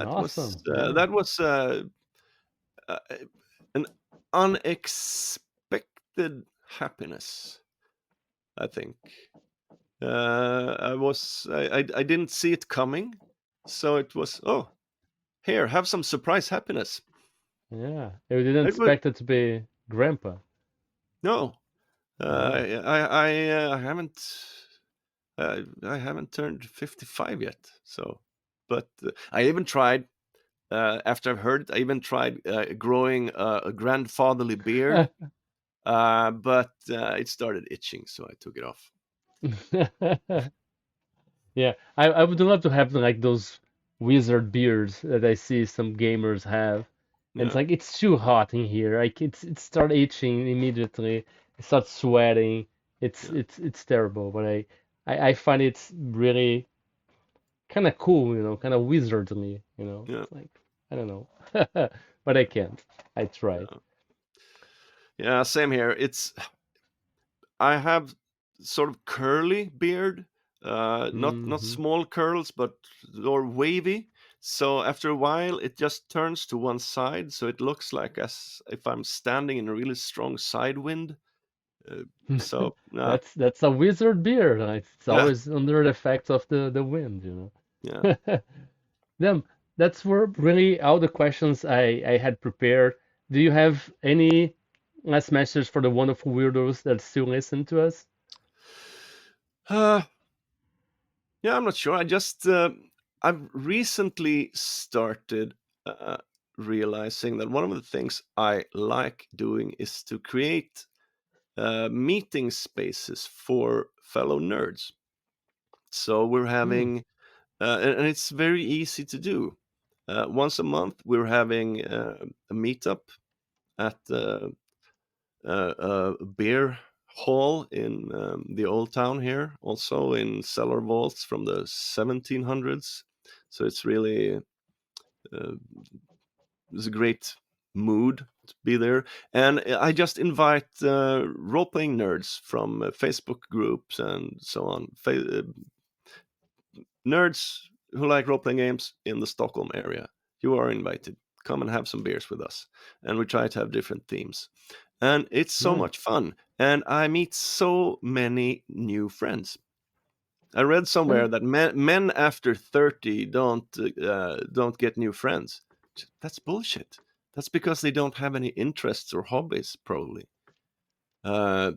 Awesome. Yeah. That was uh, an unexpected happiness. I think I didn't see it coming, so it was, oh, here, have some surprise happiness. Yeah. You didn't It was expect it to be grandpa. no, Yeah. I haven't turned 55 yet. So, but I even tried. After I've heard it, I even tried growing a grandfatherly beard, but it started itching, so I took it off. Yeah, I would love to have like those wizard beards that I see some gamers have. And it's Yeah, like it's too hot in here. Like it start itching immediately. It starts sweating. yeah, It's terrible. But I find it's really kind of cool, kind of wizardly, yeah, It's like I don't know. But I can't. I tried. yeah. Yeah, same here. I have sort of curly beard, not Hmm. small curls, but or wavy. So after a while, it just turns to one side, so it looks like as if I'm standing in a really strong side wind. Uh, so That's a wizard beard. It's yeah, always under the effects of the wind, yeah. Then that's were really all the questions I had prepared. Do you have any last message for the wonderful weirdos that still listen to us? Uh, yeah, I'm not sure. I've recently started uh, realizing that one of the things I like doing is to create meeting spaces for fellow nerds. So we're Hmm. having, and it's very easy to do. Once a month, we're having a meetup at a beer hall in the old town here, also in cellar vaults from the 1700s. So uh, it's a great mood to be there. And I just invite role playing nerds from Facebook groups and so on. Nerds who like role playing games in the Stockholm area, you are invited. Come and have some beers with us. And we try to have different themes. And it's so Nice. much fun. And I meet so many new friends. I read Yeah. somewhere that men after 30 don't get new friends. That's bullshit. That's because they don't have any interests or hobbies, probably. Uh,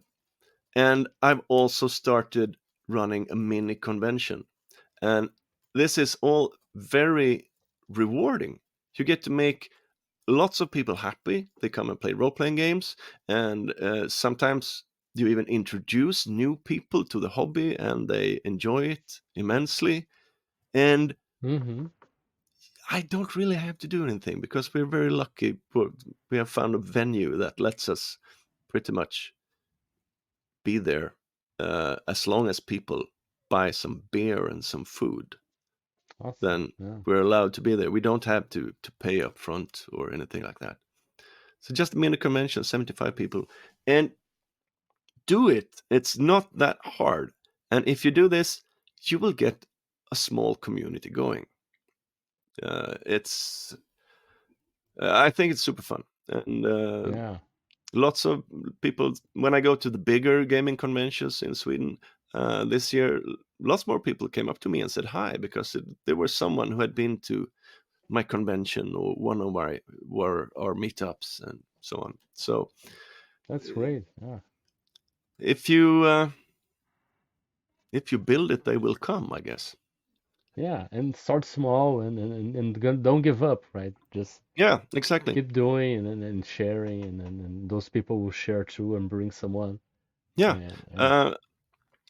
and I've also started running a mini convention, and this is all very rewarding. You get to make lots of people happy. They come and play role playing games, and sometimes you even introduce new people to the hobby, and they enjoy it immensely. And Hmm. I don't really have to do anything because we're very lucky. We have found a venue that lets us pretty much be there as long as people buy some beer and some food. Awesome. Then Yeah. we're allowed to be there. We don't have to pay up front or anything like that. So just a mini convention, 75 people, and do it. It's not that hard. And if you do this, you will get a small community going. It's I think it's super fun, and Yeah. lots of people. When I go to the bigger gaming conventions in Sweden this year, lots more people came up to me and said hi because there was someone who had been to my convention or one of our meetups and so on. So That's great. Yeah. if you build it, they will come, I guess. Yeah. And start small and don't give up, right? Just Yeah, exactly. keep doing and sharing and those people will share too and bring someone. Yeah. And yeah. Uh,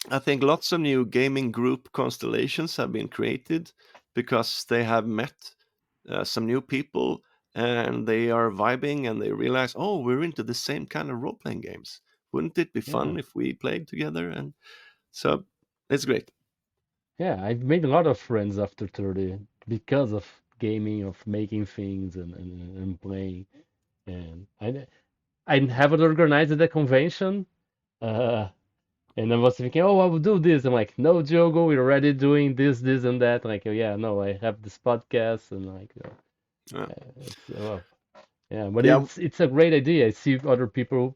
I think lots of new gaming group constellations have been created because they have met some new people and they are vibing and they realize, oh, we're into the same kind of role playing games. Wouldn't it be Yeah. fun if we played together? And so it's great. Yeah, I've made a lot of friends after 30 because of gaming, of making things and playing. And I haven't organized the convention. Uh, and I was thinking, oh, I will do this. I'm like, no, Diogo, we're already doing this, and that. Like, oh, yeah, no, I have this podcast, and like, Yeah. it's yeah, but Yeah. it's a great idea. I see other people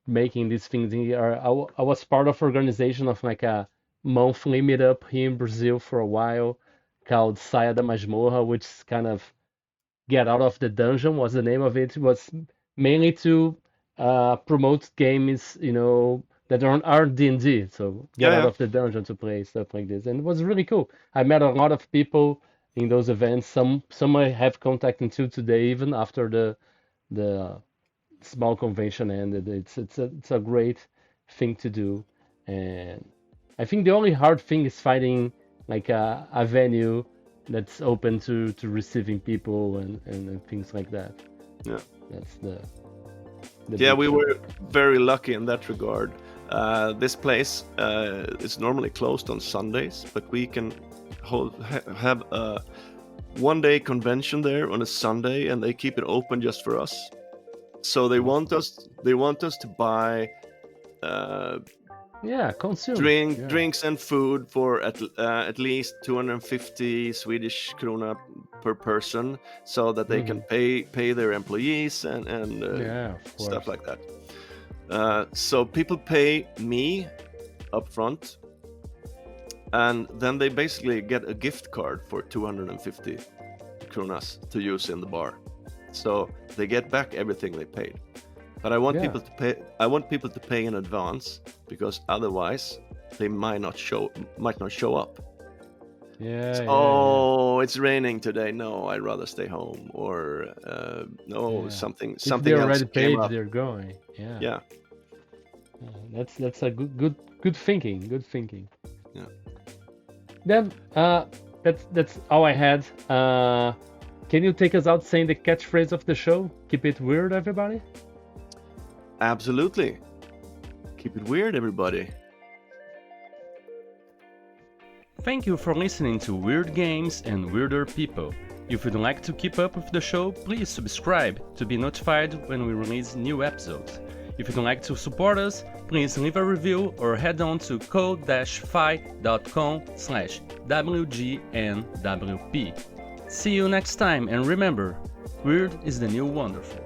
making these things here. I was part of organization of like a monthly meetup here in Brazil for a while called Saia da Masmorra, which is kind of Get Out of the Dungeon was the name of it. It was mainly to promote games, that aren't D&D. So Yeah. get out Yeah. of the dungeon to play stuff like this, and it was really cool. I met a lot of people in those events. Some I have contact into today, even after the small convention ended. It's a great thing to do, and I think the only hard thing is finding like a venue that's open to receiving people and things like that. Yeah. That's the Yeah, big we thing. were very lucky in that regard. This place is normally closed on Sundays, but we can have a one-day convention there on a Sunday, and they keep it open just for us. So they want us to buy Yeah, consume. Yeah. drinks and food for at least 250 Swedish krona per person, so that they can pay their employees and Yeah, of stuff course. like that. So people pay me up front, and then they basically get a gift card for 250 kronas to use in the bar. So they get back everything they paid. But I want Yeah. people to pay. I want people to pay in advance, because otherwise they might not show up. Yeah, yeah, Oh, it's raining today. No, I'd rather stay home. Or no, yeah. something If something they else already came paid, up. they're going. Yeah. Yeah. That's a good thinking. Good thinking. Yeah. Then that's all I had. Can you take us out saying the catchphrase of the show? Keep it weird, everybody. Absolutely. Keep it weird, everybody. Thank you for listening to Weird Games and Weirder People. If you'd like to keep up with the show, please subscribe to be notified when we release new episodes. If you'd like to support us, please leave a review or head on to ko-fi.com/WGNWP. See you next time, and remember, weird is the new wonderful.